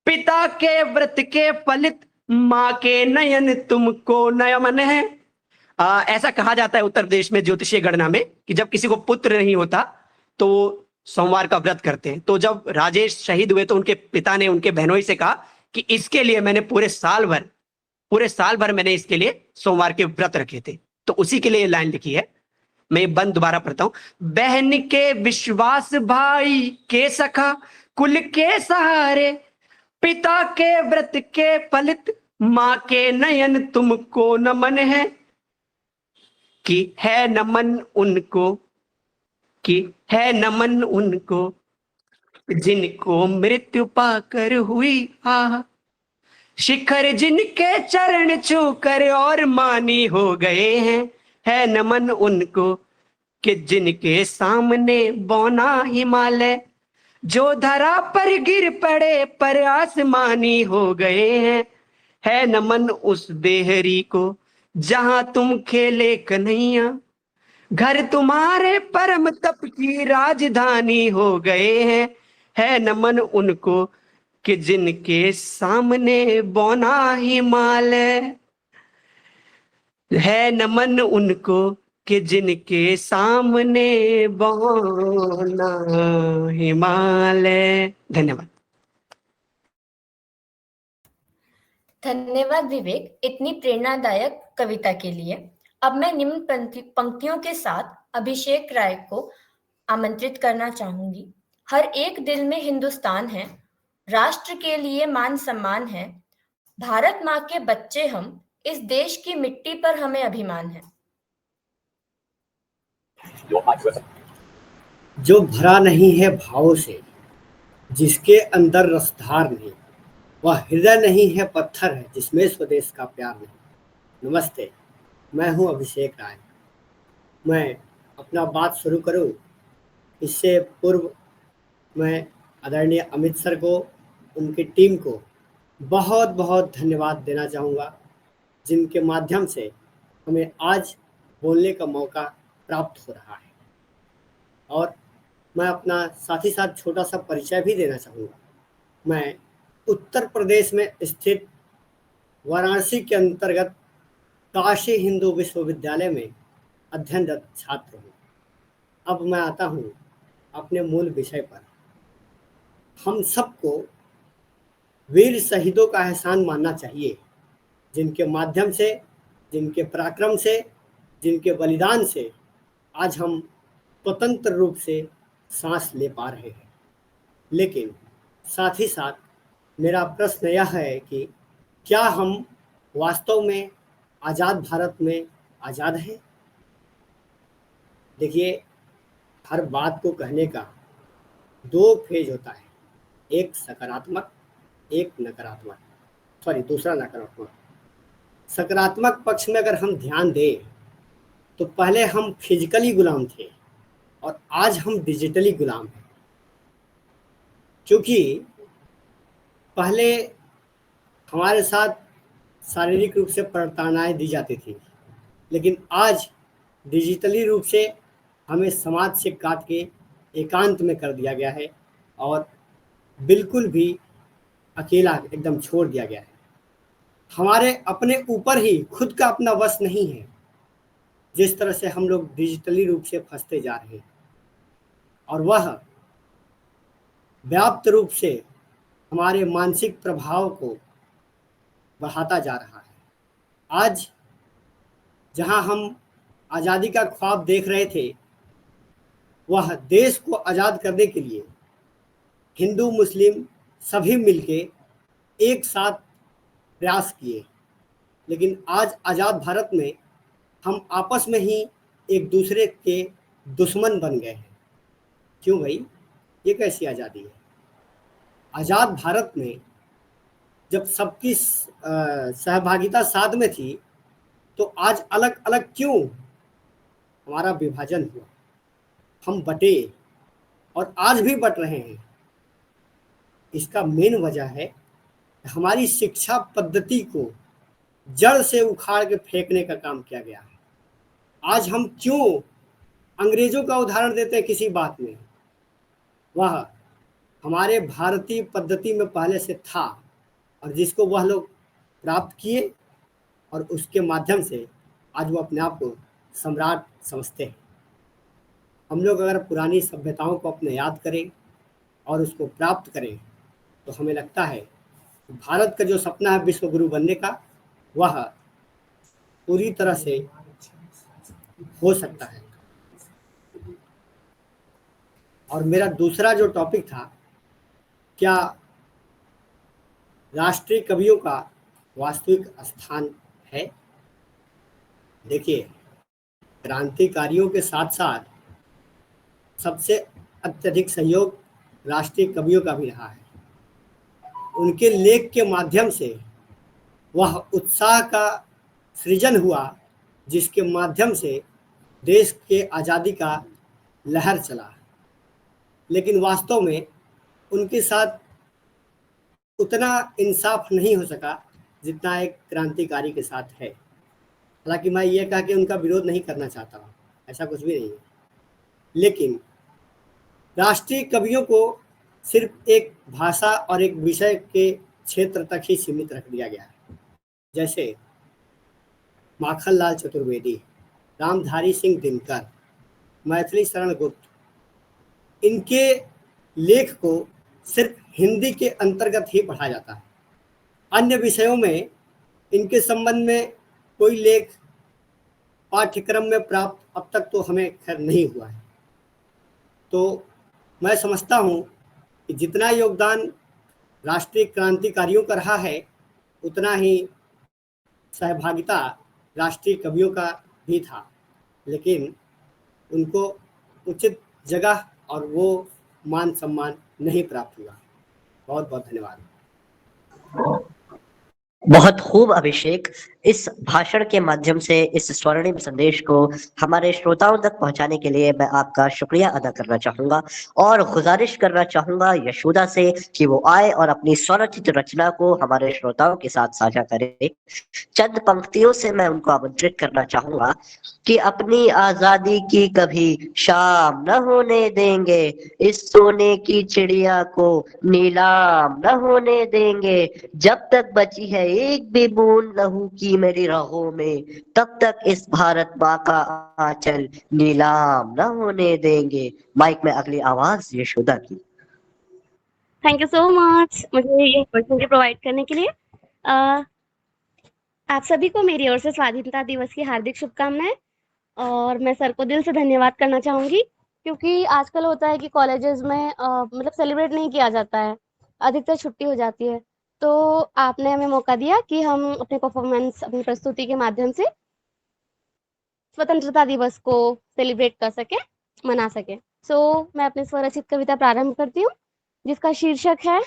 Speaker 10: पिता के व्रत के फलित माँ के नयन तुमको नयमन है। ऐसा कहा जाता है उत्तर प्रदेश में ज्योतिषीय गणना में कि जब किसी को पुत्र नहीं होता तो सोमवार का व्रत करते हैं। तो जब राजेश शहीद हुए तो उनके पिता ने उनके बहनोई से कहा कि इसके लिए मैंने पूरे साल भर मैंने इसके लिए सोमवार के व्रत रखे थे। तो उसी के लिए ये लाइन लिखी है। मैं ये बंद दोबारा पढ़ता हूं। बहन के विश्वास भाई के सखा कुल के सहारे, पिता के व्रत के फलित माँ के नयन तुमको नमन है कि है नमन उनको, कि है नमन उनको जिनको मृत्यु पाकर हुई आह, शिखर जिनके चरण छूकर और मानी हो गए हैं, है नमन उनको कि जिनके सामने बौना हिमालय जो धरा पर गिर पड़े पर आसमानी हो गए हैं, है नमन उस देहरी को जहां तुम खेले कन्हैया, घर तुम्हारे परम तप की राजधानी हो गए हैं, है नमन उनको कि जिनके सामने बौना हिमालय, है नमन उनको कि जिनके सामने बौना हिमालय। धन्यवाद।
Speaker 2: धन्यवाद विवेक, इतनी प्रेरणादायक कविता के लिए। अब मैं निम्न पंक्तियों के साथ अभिषेक राय को आमंत्रित करना चाहूंगी। हर एक दिल में हिंदुस्तान है, राष्ट्र के लिए मान सम्मान है, भारत माँ के बच्चे हम, इस देश की मिट्टी पर हमें अभिमान है।
Speaker 11: जो भरा नहीं है भावों से, जिसके अंदर रसधार नहीं, वह हृदय नहीं है पत्थर है जिसमें स्वदेश का प्यार नहीं। नमस्ते, मैं हूं अभिषेक राय। मैं अपना बात शुरू करूं इससे पूर्व मैं आदरणीय अमित सर को, उनकी टीम को बहुत बहुत धन्यवाद देना चाहूँगा, जिनके माध्यम से हमें आज बोलने का मौका प्राप्त हो रहा है। और मैं अपना साथ ही साथ छोटा सा परिचय भी देना चाहूँगा। मैं उत्तर प्रदेश में स्थित वाराणसी के अंतर्गत काशी हिंदू विश्वविद्यालय में अध्ययनरत छात्र हूँ। अब मैं आता हूँ अपने मूल विषय पर। हम सबको वीर शहीदों का एहसान मानना चाहिए, जिनके माध्यम से, जिनके पराक्रम से, जिनके बलिदान से आज हम स्वतंत्र रूप से सांस ले पा रहे हैं। लेकिन साथ ही साथ मेरा प्रश्न यह है कि क्या हम वास्तव में आज़ाद भारत में आज़ाद हैं? देखिए, हर बात को कहने का दो फेज होता है, एक सकारात्मक, एक नकारात्मक। दूसरा नकारात्मक। सकारात्मक पक्ष में अगर हम ध्यान दें तो पहले हम फिजिकली गुलाम थे और आज हम डिजिटली गुलाम हैं। क्योंकि पहले हमारे साथ शारीरिक रूप से प्रताड़नाएं दी जाती थी, लेकिन आज डिजिटली रूप से हमें समाज से काट के एकांत में कर दिया गया है और बिल्कुल भी अकेला एकदम छोड़ दिया गया है। हमारे अपने ऊपर ही खुद का अपना वश नहीं है, जिस तरह से हम लोग डिजिटली रूप से फंसते जा रहे हैं और वह व्याप्त रूप से हमारे मानसिक प्रभाव को बढ़ाता जा रहा है। आज जहां हम आज़ादी का ख्वाब देख रहे थे, वह देश को आज़ाद करने के लिए हिंदू मुस्लिम सभी मिलके एक साथ प्रयास किए, लेकिन आज आज़ाद भारत में हम आपस में ही एक दूसरे के दुश्मन बन गए हैं। क्यों भाई, ये कैसी आज़ादी है? आज़ाद भारत में जब सबकी सहभागिता साथ में थी तो आज अलग अलग क्यों हमारा विभाजन हुआ? हम बटे और आज भी बट रहे हैं। इसका मेन वजह है हमारी शिक्षा पद्धति को जड़ से उखाड़ के फेंकने का काम किया गया है। आज हम क्यों अंग्रेजों का उदाहरण देते हैं किसी बात में? वह हमारे भारतीय पद्धति में पहले से था और जिसको वह लोग प्राप्त किए और उसके माध्यम से आज वो अपने आप को सम्राट समझते हैं। हम लोग अगर पुरानी सभ्यताओं को अपने याद करें और उसको प्राप्त करें तो हमें लगता है कि भारत का जो सपना है विश्व गुरु बनने का, वह पूरी तरह से हो सकता है। और मेरा दूसरा जो टॉपिक था, क्या राष्ट्रीय कवियों का वास्तविक स्थान है। देखिए, क्रांतिकारियों के साथ साथ सबसे अत्यधिक सहयोग राष्ट्रीय कवियों का भी रहा है। उनके लेख के माध्यम से वह उत्साह का सृजन हुआ जिसके माध्यम से देश के आज़ादी का लहर चला। लेकिन वास्तव में उनके साथ उतना इंसाफ नहीं हो सका जितना एक क्रांतिकारी के साथ है। हालांकि मैं ये कहा कि उनका विरोध नहीं करना चाहता हूँ, ऐसा कुछ भी नहीं है, लेकिन राष्ट्रीय कवियों को सिर्फ एक भाषा और एक विषय के क्षेत्र तक ही सीमित रख दिया गया है। जैसे माखनलाल चतुर्वेदी, रामधारी सिंह दिनकर, मैथिली शरण गुप्त, इनके लेख को सिर्फ हिंदी के अंतर्गत ही पढ़ा जाता है। अन्य विषयों में इनके संबंध में कोई लेख पाठ्यक्रम में प्राप्त अब तक तो हमें खैर नहीं हुआ है। तो मैं समझता हूँ कि जितना योगदान राष्ट्रीय क्रांतिकारियों का रहा है उतना ही सहभागिता राष्ट्रीय कवियों का भी था, लेकिन उनको उचित जगह और वो मान सम्मान नहीं प्राप्त हुआ। बहुत बहुत धन्यवाद।
Speaker 1: बहुत खूब अभिषेक, इस भाषण के माध्यम से इस स्वर्णिम संदेश को हमारे श्रोताओं तक पहुंचाने के लिए मैं आपका शुक्रिया अदा करना चाहूंगा और गुजारिश करना चाहूंगा यशोदा से कि वो आए और अपनी स्वरचित रचना को हमारे श्रोताओं के साथ साझा करें। चंद पंक्तियों से मैं उनको आमंत्रित करना चाहूंगा कि अपनी आजादी की कभी शाम न होने देंगे, इस सोने की चिड़िया को नीलाम न होने देंगे, जब तक बची है एक भी बूंद लहू की मेरी राहों में, तब तक इस भारत माँ का आंचल नीलाम न होने देंगे। माइक में अगली आवाज यशोदा की।
Speaker 12: थैंक यू सो मच मुझे ये अपॉर्चुनिटी प्रोवाइड करने के लिए। आप सभी को मेरी ओर से स्वाधीनता दिवस की हार्दिक शुभकामनाएं और मैं सर को दिल से धन्यवाद करना चाहूंगी, क्योंकि आजकल होता है कि कॉलेजेस में मतलब सेलिब्रेट नहीं किया जाता है, अधिकतर छुट्टी हो जाती है। तो आपने हमें मौका दिया कि हम अपने परफॉर्मेंस, अपनी प्रस्तुति के माध्यम से स्वतंत्रता दिवस को सेलिब्रेट कर सके, मना सके। मैं अपनी स्वरचित कविता प्रारंभ करती हूँ जिसका शीर्षक है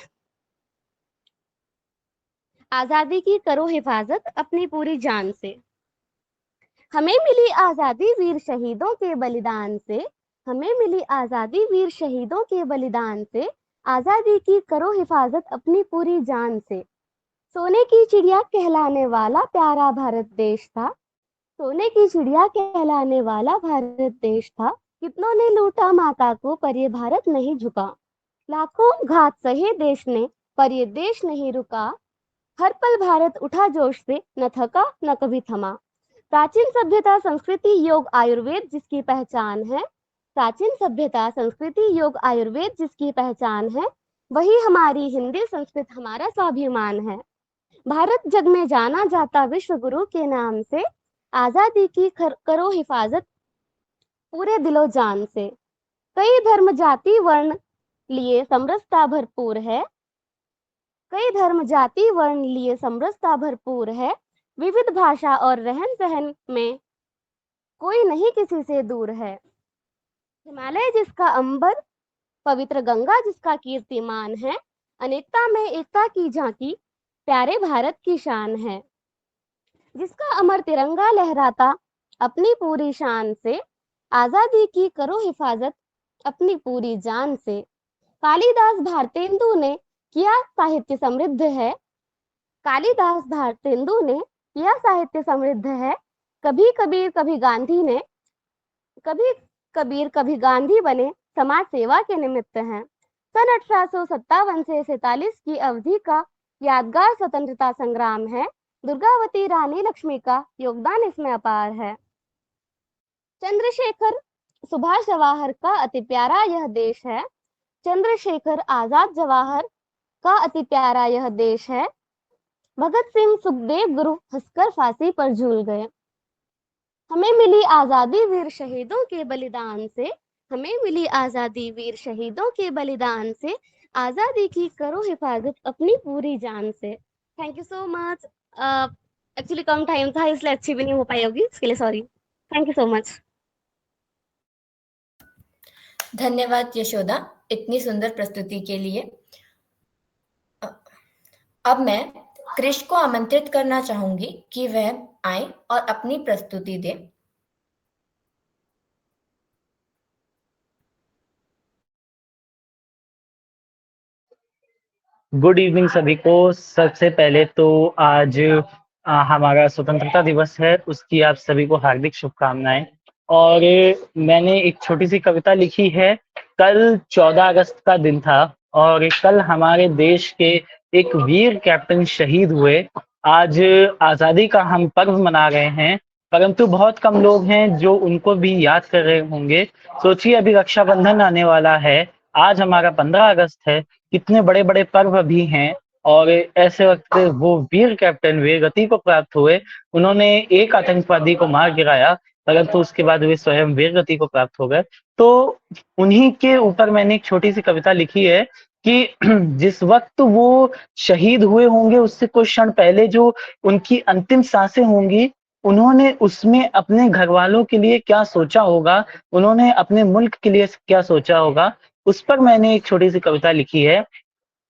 Speaker 12: आजादी की करो हिफाजत अपनी पूरी जान से। हमें मिली आजादी वीर शहीदों के बलिदान से, हमें मिली आजादी वीर शहीदों के बलिदान से, आजादी की करो हिफाजत अपनी पूरी जान से। सोने की चिड़िया कहलाने वाला प्यारा भारत देश था, सोने की चिड़िया कहलाने वाला भारत देश था, कितनों ने लूटा माता को पर ये भारत नहीं झुका, लाखों घात सहे देश ने पर ये देश नहीं रुका, हर पल भारत उठा जोश से न थका न कभी थमा। प्राचीन सभ्यता संस्कृति योग आयुर्वेद जिसकी पहचान है, प्राचीन सभ्यता संस्कृति योग आयुर्वेद जिसकी पहचान है, वही हमारी हिंदी संस्कृत हमारा स्वाभिमान है। भारत जग में जाना जाता विश्व गुरु के नाम से, आजादी की करो हिफाजत पूरे दिलो जान से। कई धर्म जाति वर्ण लिए समरसता भरपूर है, कई धर्म जाति वर्ण लिए समरसता भरपूर है, विविध भाषा और रहन सहन में कोई नहीं किसी से दूर है। हिमालय जिसका अंबर, पवित्र गंगा जिसका कीर्तिमान है, अनेकता में एकता की झांकी प्यारे भारत की शान है। जिसका अमर तिरंगा लहराता अपनी पूरी शान से, आजादी की करो हिफाजत अपनी पूरी जान से। कालिदास भारतेंदु ने किया साहित्य समृद्ध है, कालिदास भारतेंदु ने किया साहित्य समृद्ध है, कभी कबीर कभी गांधी ने, कभी कबीर कभी गांधी बने समाज सेवा के निमित्त हैं। सन 1857 से 47 की अवधि का यादगार स्वतंत्रता संग्राम है, दुर्गावती रानी लक्ष्मी का योगदान इसमें अपार है। चंद्रशेखर सुभाष जवाहर का अति प्यारा यह देश है, चंद्रशेखर आजाद जवाहर का अति प्यारा यह देश है, भगत सिंह सुखदेव गुरु हंसकर फांसी पर झूल गए। हमें मिली आजादी वीर शहीदों के बलिदान से, हमें मिली आजादी वीर शहीदों के बलिदान से, आजादी की करो हिफाजत अपनी पूरी जान से। Thank you so much. Actually come time था इसलिए अच्छी भी नहीं हो पाई होगी, इसके लिए sorry. Thank you so much.
Speaker 2: धन्यवाद यशोदा इतनी सुंदर प्रस्तुति के लिए। अब मैं कृष को आमंत्रित करना चाहूंगी कि वह आए और अपनी प्रस्तुति दे।
Speaker 13: गुड इवनिंग सभी को। सबसे पहले तो आज हमारा स्वतंत्रता दिवस है, उसकी आप सभी को हार्दिक शुभकामनाएं। और मैंने एक छोटी सी कविता लिखी है। कल 14 अगस्त का दिन था और कल हमारे देश के एक वीर कैप्टन शहीद हुए। आज आजादी का हम पर्व मना रहे हैं, परंतु बहुत कम लोग हैं जो उनको भी याद कर रहे होंगे। सोचिए अभी रक्षाबंधन आने वाला है, आज हमारा 15 अगस्त है, कितने बड़े बड़े पर्व भी हैं। और ऐसे वक्त वो वीर कैप्टन वीरगति को प्राप्त हुए। उन्होंने एक आतंकवादी को मार गिराया, परंतु उसके बाद वे स्वयं वीरगति को प्राप्त हो गए। तो उन्हीं के ऊपर मैंने एक छोटी सी कविता लिखी है कि जिस वक्त वो शहीद हुए होंगे उससे कुछ क्षण पहले जो उनकी अंतिम सांसें होंगी, उन्होंने उसमें अपने घर वालों के लिए क्या सोचा होगा, उन्होंने अपने मुल्क के लिए क्या सोचा होगा, उस पर मैंने एक छोटी सी कविता लिखी है।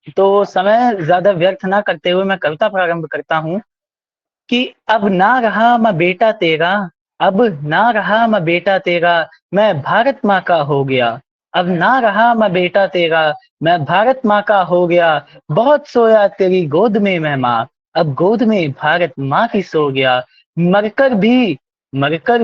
Speaker 13: तो समय ज्यादा व्यर्थ ना करते हुए मैं कविता प्रारंभ करता हूँ कि अब ना रहा मैं बेटा तेरा, अब ना रहा मैं बेटा तेरा, मैं भारत माँ का हो गया। अब ना रहा मैं बेटा तेरा, मैं भारत माँ का हो गया। बहुत सोया तेरी गोद में मैं माँ, अब गोद में भारत माँ की सो गया। मरकर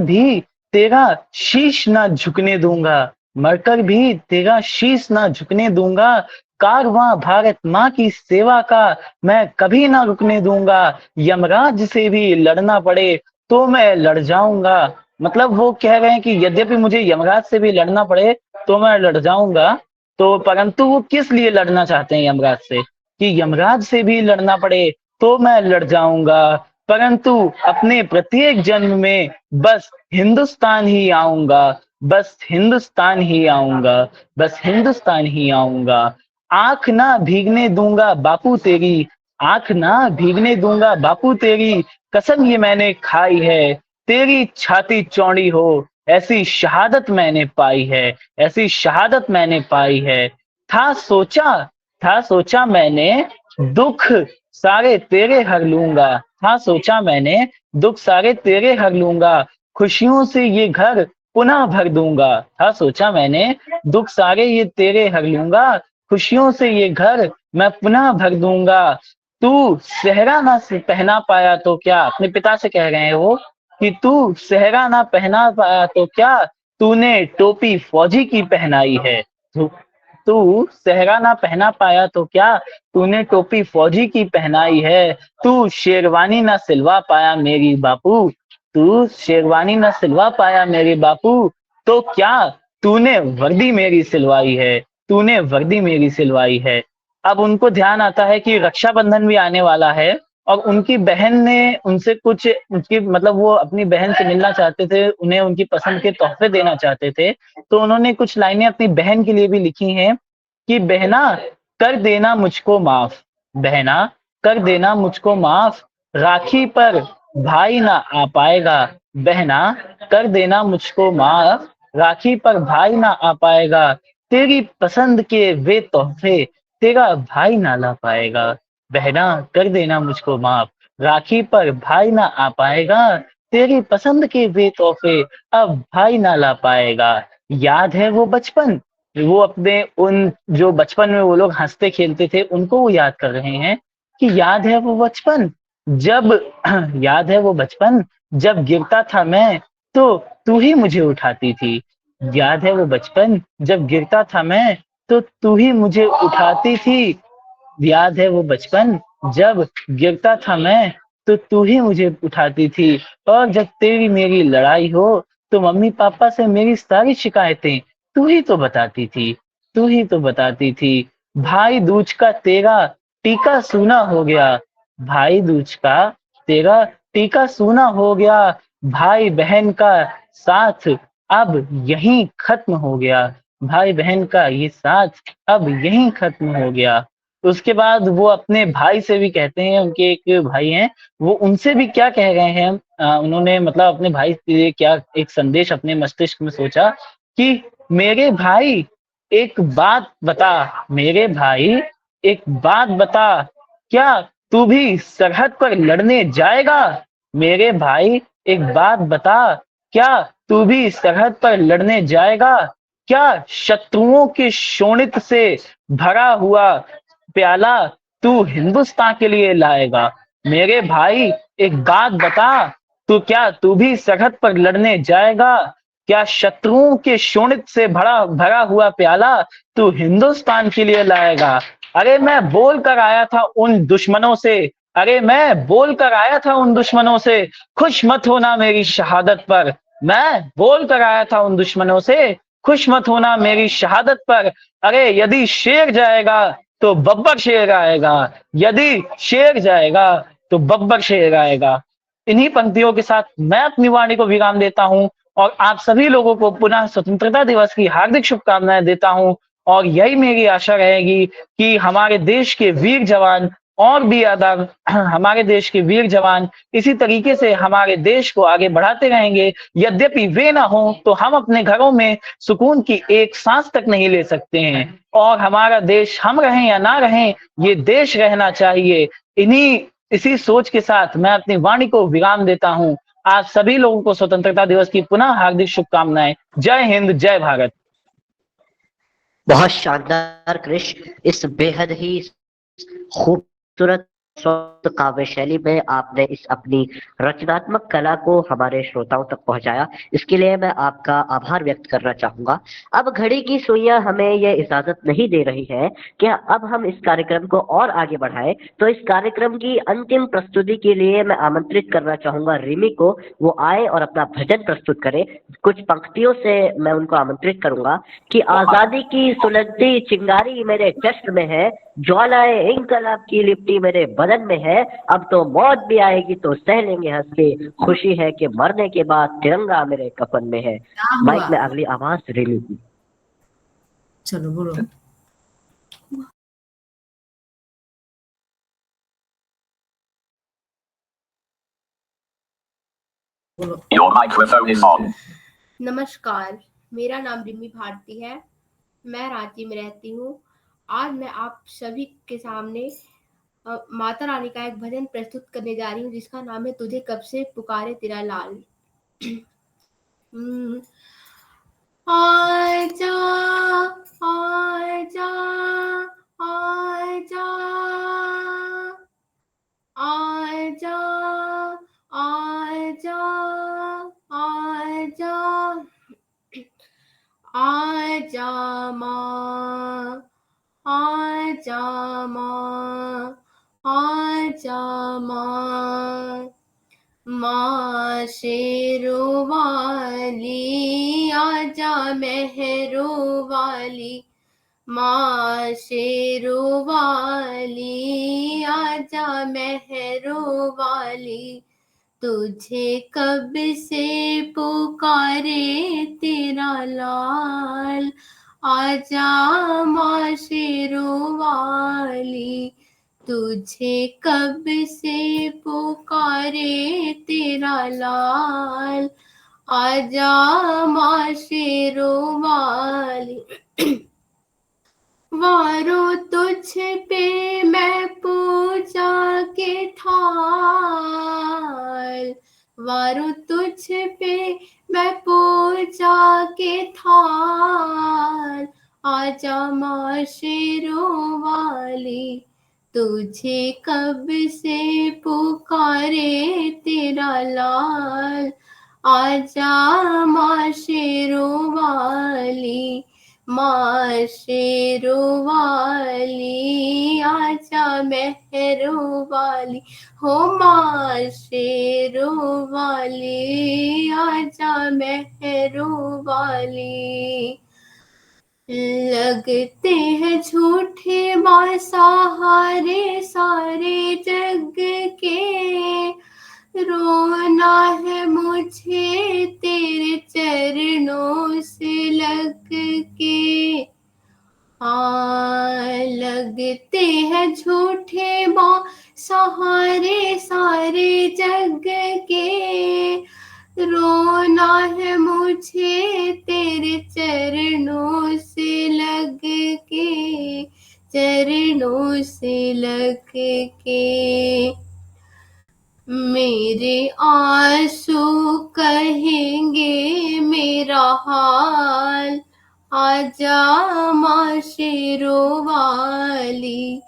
Speaker 13: भी तेरा शीश ना झुकने दूंगा, मरकर भी तेरा शीश ना झुकने दूंगा। कारवां भारत माँ की सेवा का मैं कभी ना रुकने दूंगा। यमराज से भी लड़ना पड़े तो मैं लड़ जाऊंगा। मतलब वो कह रहे हैं कि यद्यपि मुझे यमराज से भी लड़ना पड़े तो मैं लड़ जाऊंगा। तो परंतु वो किस लिए लड़ना चाहते हैं यमराज से, कि यमराज से भी लड़ना पड़े तो मैं लड़ जाऊंगा, परंतु अपने प्रत्येक जन्म में बस हिंदुस्तान ही आऊंगा, बस हिंदुस्तान ही आऊंगा, बस हिंदुस्तान ही आऊंगा। आंख ना भीगने दूंगा बापू तेरी, आंख ना भीगने दूंगा बापू तेरी, कसम ये मैंने खाई है। तेरी छाती चौड़ी हो ऐसी शहादत मैंने पाई है, ऐसी शहादत मैंने पाई है। था सोचा था सोचा मैंने दुख सारे तेरे हर लूंगा, था सोचा मैंने दुख सारे तेरे हर लूंगा। खुशियों से ये घर पुनः भर दूंगा, था सोचा मैंने दुख सारे ये तेरे हर लूंगा। खुशियों से ये घर मैं पुनः भर दूंगा। तू सेहरा ना पहना पाया तो क्या, अपने पिता से कह रहे हैं वो, कि तू सेहरा ना पहना पाया तो क्या, तूने टोपी फौजी की पहनाई है। तू सेहरा ना पहना पाया तो क्या, तूने टोपी फौजी की पहनाई है। तू शेरवानी ना सिलवा पाया मेरी बापू, तू शेरवानी ना सिलवा पाया मेरे बापू, तो क्या तूने वर्दी मेरी सिलवाई है, तूने वर्दी मेरी सिलवाई है। अब उनको ध्यान आता है कि रक्षाबंधन भी आने वाला है और उनकी बहन ने उनसे कुछ, उनकी मतलब वो अपनी बहन से मिलना चाहते थे, उन्हें उनकी पसंद के तोहफे देना चाहते थे। तो उन्होंने कुछ लाइनें अपनी बहन के लिए भी लिखी हैं कि बहना कर देना मुझको माफ, बहना कर देना मुझको माफ, राखी पर भाई ना आ पाएगा। बहना कर देना मुझको माफ, राखी पर भाई ना आ पाएगा। तेरी पसंद के वे तोहफे तेरा भाई ना ला पाएगा। बहना कर देना मुझको माफ, राखी पर भाई ना आ पाएगा। तेरी पसंद के वे तोहफे अब भाई ना ला पाएगा। याद है वो बचपन, वो अपने उन जो बचपन में वो लोग हंसते खेलते थे उनको वो याद कर रहे हैं कि याद है वो बचपन जब याद है वो बचपन जब गिरता था मैं तो तू ही मुझे उठाती थी। याद है वो बचपन जब गिरता था मैं तो तू ही मुझे उठाती थी। याद है वो बचपन जब गिरता था मैं तो तू ही मुझे उठाती थी। और जब तेरी मेरी लड़ाई हो तो मम्मी पापा से मेरी सारी शिकायतें तू ही तो बताती थी, तू ही तो बताती थी। भाई दूज का तेरा टीका सूना हो गया, भाई दूज का तेरा टीका सूना हो गया। भाई बहन का साथ अब यहीं खत्म हो गया, भाई बहन का ये साथ अब यहीं खत्म हो गया। उसके बाद वो अपने भाई से भी कहते हैं, उनके एक भाई हैं, वो उनसे भी क्या कह रहे हैं, उन्होंने मतलब अपने भाई से क्या एक संदेश अपने मस्तिष्क में सोचा कि मेरे भाई एक बात बता, मेरे भाई एक बात बता, क्या तू भी सरहद पर लड़ने जाएगा? मेरे भाई एक बात बता, क्या तू भी सरहद पर लड़ने जाएगा? क्या शत्रुओं के शोणित से भरा हुआ प्याला तू हिंदुस्तान के लिए लाएगा? मेरे भाई एक बात बता, तू भी सरहद पर लड़ने जाएगा? क्या शत्रुओं के शोणित से भरा भरा हुआ प्याला तू हिंदुस्तान के लिए लाएगा? अरे मैं बोल कर आया था उन दुश्मनों से, अरे मैं बोल कर आया था उन दुश्मनों से, खुश मत होना मेरी शहादत पर। मैं बोल कर आया था उन दुश्मनों से, खुश मत होना मेरी शहादत पर। अरे यदि शेर जाएगा तो बब्बर शेर आएगा, यदि शेर जाएगा तो बब्बर शेर आएगा। इन्हीं पंक्तियों के साथ मैं अपनी वाणी को विराम देता हूं और आप सभी लोगों को पुनः स्वतंत्रता दिवस की हार्दिक शुभकामनाएं देता हूं। और यही मेरी आशा रहेगी कि हमारे देश के वीर जवान और भी अदर हमारे देश के वीर जवान इसी तरीके से हमारे देश को आगे बढ़ाते रहेंगे। यद्यपि वे ना हो तो हम अपने घरों में सुकून की एक सांस तक नहीं ले सकते हैं, और हमारा देश हम रहें या ना रहें, ये देश रहना चाहिए। इसी सोच के साथ मैं अपनी वाणी को विराम देता हूं। आप सभी लोगों को स्वतंत्रता दिवस की पुनः हार्दिक शुभकामनाएं। जय हिंद, जय भारत।
Speaker 1: बहुत शानदार कृष, इस बेहद ही खूबसूरत स्वस्थ काव्य शैली में आपने इस अपनी रचनात्मक कला को हमारे श्रोताओं तक पहुंचाया। इसके लिए मैं आपका आभार व्यक्त करना चाहूंगा। अब घड़ी की सुइयां हमें यह इजाजत नहीं दे रही है कि अब हम इस कार्यक्रम को और आगे बढ़ाएं, तो इस कार्यक्रम की अंतिम प्रस्तुति के लिए मैं आमंत्रित करना चाहूंगा रिमी को, वो आए और अपना भजन प्रस्तुत करे। कुछ पंक्तियों से मैं उनको आमंत्रित करूंगा कि आजादी की सुलगती चिंगारी मेरे जश्न में है, ज्वालाए इंकलाब की लिपटी मेरे बदन में है, अब तो मौत भी आएगी तो सह लेंगे हंस के, खुशी है कि मरने के बाद तिरंगा मेरे कफन में है। माइक में अगली आवाज रिमी की।
Speaker 2: चलो बोलो।
Speaker 7: Your microphone is on.
Speaker 14: नमस्कार, मेरा नाम रिमी भारती है, मैं रांची में रहती हूँ। आज मैं आप सभी के सामने माता रानी का एक भजन प्रस्तुत करने जा रही हूँ जिसका नाम है तुझे कब से पुकारे तेरा लाल। आजा आजा आजा आजा आजा आजा आजा माँ, आजा माँ, आजा माँ, माँ शेरों वाली आजा मेहरों वाली, माँ शेरों वाली आजा मेहरों वाली, तुझे कब से पुकारे तेरा लाल, आजा माँ शेरों वाली, तुझे कब से पुकारे तेरा लाल, आजा माँ शेरों वाली। वारो तुझ पे मैं पूजा के थाल, वारो तुझ पे मैं पूजा के थाल, आजा माँ शेरों वाली, तुझे कब से पुकारे तेरा लाल, आजा माँ शेरों वाली, माँ शेरों वाली आजा मेहरों वाली, हो माँ शेरों वाली आजा मेहरों वाली। लगते हैं झूठे माँ सहारे सारे जग के, रोना है मुझे तेरे चरणों से लग के। लग लगते हैं झूठे माँ सहारे सारे जग के, रोना है मुझे तेरे चरणों से लग के, चरणों से लग के। मेरे आंसू कहेंगे मेरा हाल, आजा माँ शेरों वाली,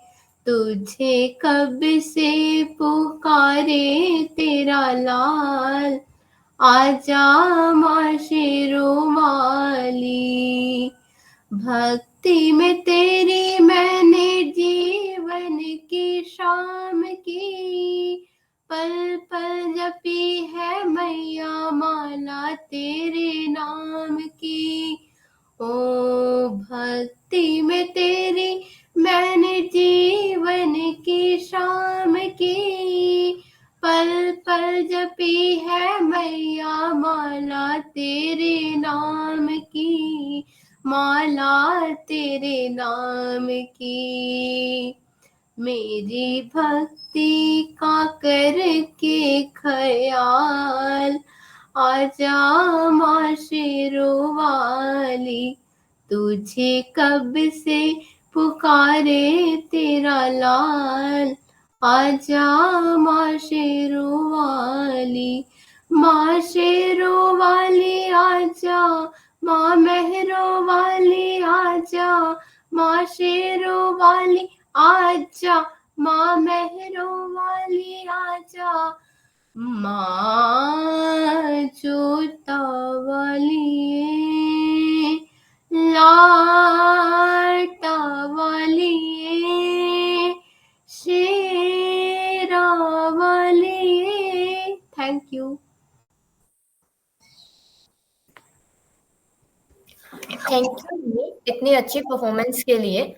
Speaker 14: तुझे कब से पुकारे तेरा लाल, आजा माँ शेरों वाली। भक्ति में तेरी मैंने जीवन की शाम की, पल पल जपी है मैया माला तेरे नाम की। ओ भक्ति में तेरी मैंने जीवन की शाम की, पल पल जपी है मैया माला तेरे नाम की, माला तेरे नाम की। मेरी भक्ति का करके ख्याल, आजा माँ शेरों वाली, तुझे कब से पुकारे तेरा लाल, आजा माँ शेरों वाली, माँ शेरों वाली आजा, माँ मेहरों वाली आजा, माँ शेरों वाली आजा, माँ मेहरों वाली आजा, माँ जोता वाली लाटा वाली शेरा वाली। Thank you.
Speaker 2: थैंक यू इतनी अच्छी परफॉर्मेंस के लिए।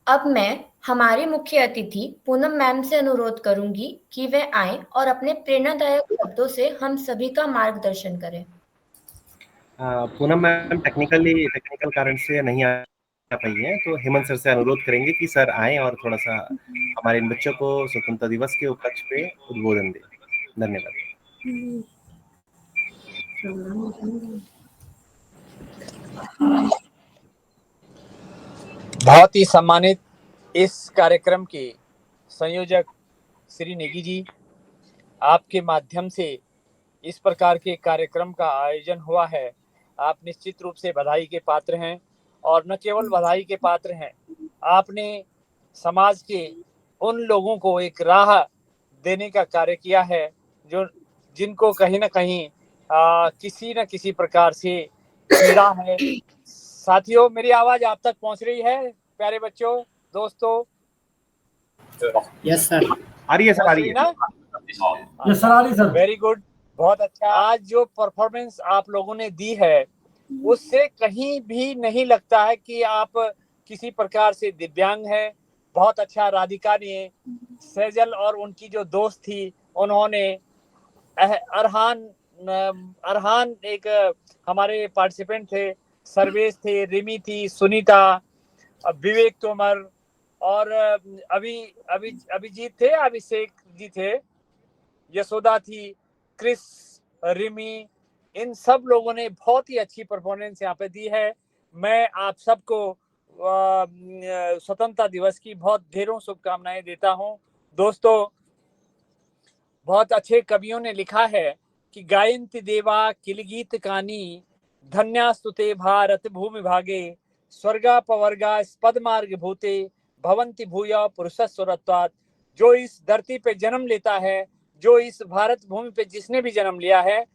Speaker 2: अब मैं हमारी मुख्य अतिथि पूनम मैम से अनुरोध करूंगी कि वे आएं और अपने प्रेरणादायक शब्दों से हम सभी का मार्गदर्शन करें।
Speaker 15: पूनम मैम टेक्निकल कारण से नहीं आ पाई है, तो हेमंत सर से अनुरोध करेंगे कि सर आएं और थोड़ा सा हमारे इन बच्चों को स्वतंत्रता दिवस के उपलक्ष्य पे उद्बोधन दें। धन्यवाद।
Speaker 16: बहुत ही सम्मानित इस कार्यक्रम के संयोजक श्री नेगी जी, आपके माध्यम से इस प्रकार के कार्यक्रम का आयोजन हुआ है, आप निश्चित रूप से बधाई के पात्र हैं। और न केवल बधाई के पात्र हैं, आपने समाज के उन लोगों को एक राह देने का कार्य किया है जो जिनको कहीं ना कहीं किसी न किसी प्रकार से पीड़ा है। साथियों, मेरी आवाज आप तक पहुंच रही है? प्यारे बच्चों, दोस्तों,
Speaker 11: यस सर,
Speaker 15: आ रही है सर, आ रही है
Speaker 16: ना?
Speaker 15: यस सर, आ रही है सर।
Speaker 16: वेरी गुड, बहुत अच्छा। आज जो परफॉर्मेंस आप लोगों ने दी है उससे कहीं भी नहीं लगता है कि आप किसी प्रकार से दिव्यांग हैं। बहुत अच्छा। राधिका ने, सेजल और उनकी जो दोस्त थी, उन्होंने अरहान एक हमारे पार्टिसिपेंट थे, सर्वेश थे, रिमी थी, सुनीता, विवेक तोमर और अभिजीत थे, अभिषेक जी थे, यशोदा थी, क्रिस, रिमी, इन सब लोगों ने बहुत ही अच्छी परफॉर्मेंस यहाँ पे दी है। मैं आप सबको स्वतंत्रता दिवस की बहुत ढेरों शुभकामनाएं देता हूँ। दोस्तों, बहुत अच्छे कवियों ने लिखा है कि गायन्ति देवा किलगीत कानी, धन्यास्तुते भारत भूमि भागे, स्वर्गा पवर्गा स्पद मार्ग भूते, भवंति भूया पुरुषस्वरत्वात्। जो इस धरती पे जन्म लेता है, जो इस भारत भूमि पे जिसने भी जन्म लिया है,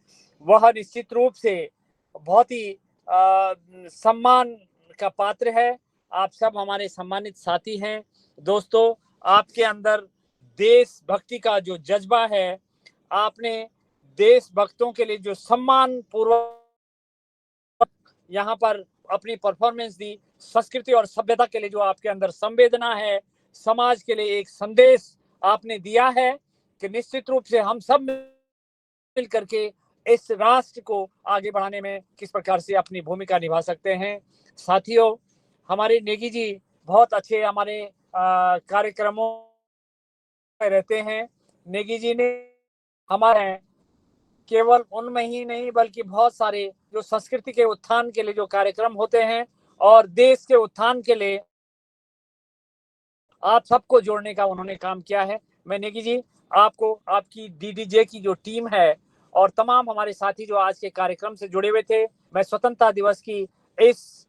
Speaker 16: वह निश्चित रूप से बहुत ही सम्मान का पात्र है। आप सब हमारे सम्मानित साथी हैं। दोस्तों, आपके अंदर देशभक्ति का जो जज्बा है, आपने देशभक्तों के लिए जो सम्मान पूर्वक यहाँ पर अपनी परफॉर्मेंस दी, संस्कृति और सभ्यता के लिए जो आपके अंदर संवेदना है, समाज के लिए एक संदेश आपने दिया है कि निश्चित रूप से हम सब मिल करके इस राष्ट्र को आगे बढ़ाने में किस प्रकार से अपनी भूमिका निभा सकते हैं। साथियों, हमारे नेगी जी बहुत अच्छे हमारे कार्यक्रमों में रहते हैं। नेगी जी ने हमारे केवल उनमें ही नहीं बल्कि बहुत सारे जो संस्कृति के उत्थान के लिए जो कार्यक्रम होते हैं और देश के उत्थान के लिए आप सबको जोड़ने का उन्होंने काम किया है। मैं नेगी जी आपको, आपकी डीडीजे की जो टीम है और तमाम हमारे साथी जो आज के कार्यक्रम से जुड़े हुए थे, मैं स्वतंत्रता दिवस की इस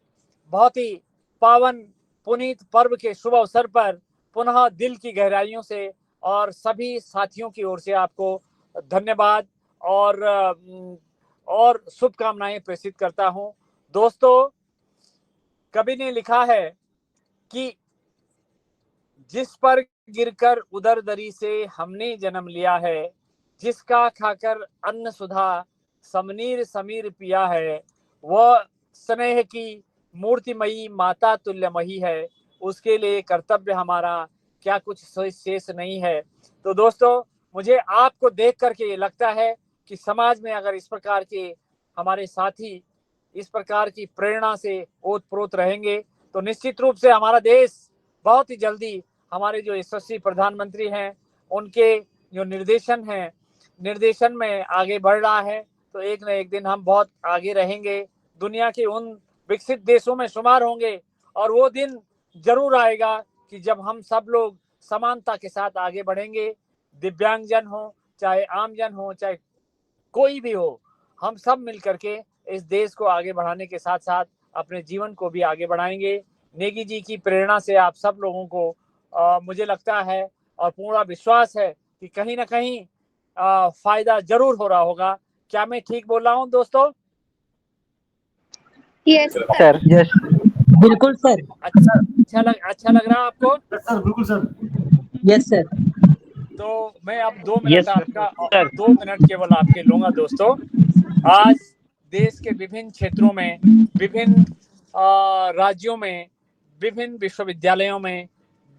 Speaker 16: बहुत ही पावन पुनीत पर्व के शुभ अवसर पर पुनः दिल की गहराइयों से और सभी साथियों की ओर से आपको धन्यवाद और शुभकामनाएं प्रेषित करता हूं। दोस्तों, कवि ने लिखा है कि जिस पर गिरकर उदर दरी से हमने जन्म लिया है, जिसका खाकर अन्न सुधा समनीर समीर पिया है, वह स्नेह की मूर्तिमयी माता तुल्यमयी है, उसके लिए कर्तव्य हमारा क्या कुछ शेष नहीं है। तो दोस्तों, मुझे आपको देख करके ये लगता है कि समाज में अगर इस प्रकार के हमारे साथी इस प्रकार की प्रेरणा से ओतप्रोत रहेंगे तो निश्चित रूप से हमारा देश बहुत ही जल्दी हमारे जो यशस्वी प्रधानमंत्री हैं उनके जो निर्देशन में आगे बढ़ रहा है, तो एक न एक दिन हम बहुत आगे रहेंगे, दुनिया के उन विकसित देशों में शुमार होंगे और वो दिन जरूर आएगा कि जब हम सब लोग समानता के साथ आगे बढ़ेंगे। दिव्यांगजन हो, चाहे आमजन हो, चाहे कोई भी हो, हम सब मिलकर के इस देश को आगे बढ़ाने के साथ साथ अपने जीवन को भी आगे बढ़ाएंगे। नेगी जी की प्रेरणा से आप सब लोगों को मुझे लगता है और पूरा विश्वास है कि कहीं ना कहीं फायदा जरूर हो रहा होगा। क्या मैं ठीक बोल रहा हूँ दोस्तों?
Speaker 4: यस
Speaker 13: सर, यस,
Speaker 5: बिल्कुल सर।
Speaker 16: अच्छा लग रहा है आपको?
Speaker 11: सर बिल्कुल सर।
Speaker 5: Yes sir.
Speaker 16: तो मैं अब 2 मिनट
Speaker 13: Yes,
Speaker 16: आपका 2 मिनट केवल आपके लूंगा। दोस्तों, आज देश के विभिन्न क्षेत्रों में, विभिन्न राज्यों में, विभिन्न विश्वविद्यालयों में,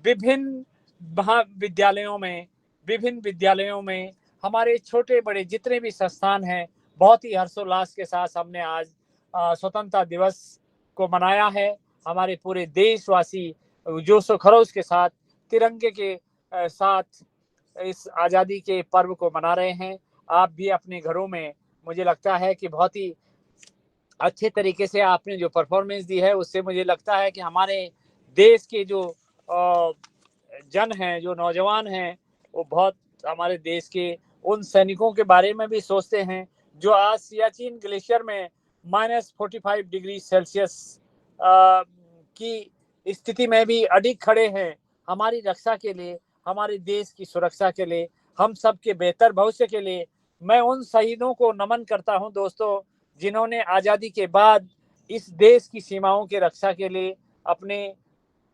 Speaker 16: विभिन्न महाविद्यालयों में, विभिन्न विद्यालयों में हमारे छोटे बड़े जितने भी संस्थान हैं, बहुत ही हर्षोल्लास के साथ हमने आज स्वतंत्रता दिवस को मनाया है। हमारे पूरे देशवासी जोश व खरोश के साथ तिरंगे के साथ इस आज़ादी के पर्व को मना रहे हैं। आप भी अपने घरों में, मुझे लगता है कि बहुत ही अच्छे तरीके से आपने जो परफॉर्मेंस दी है, उससे मुझे लगता है कि हमारे देश के जो जन हैं, जो नौजवान हैं, वो बहुत हमारे देश के उन सैनिकों के बारे में भी सोचते हैं जो आज सियाचिन ग्लेशियर में -45 डिग्री सेल्सियस की स्थिति में भी अडिग खड़े हैं हमारी रक्षा के लिए, हमारे देश की सुरक्षा के लिए, हम सब के बेहतर भविष्य के लिए। मैं उन शहीदों को नमन करता हूं दोस्तों, जिन्होंने आज़ादी के बाद इस देश की सीमाओं की रक्षा के लिए अपने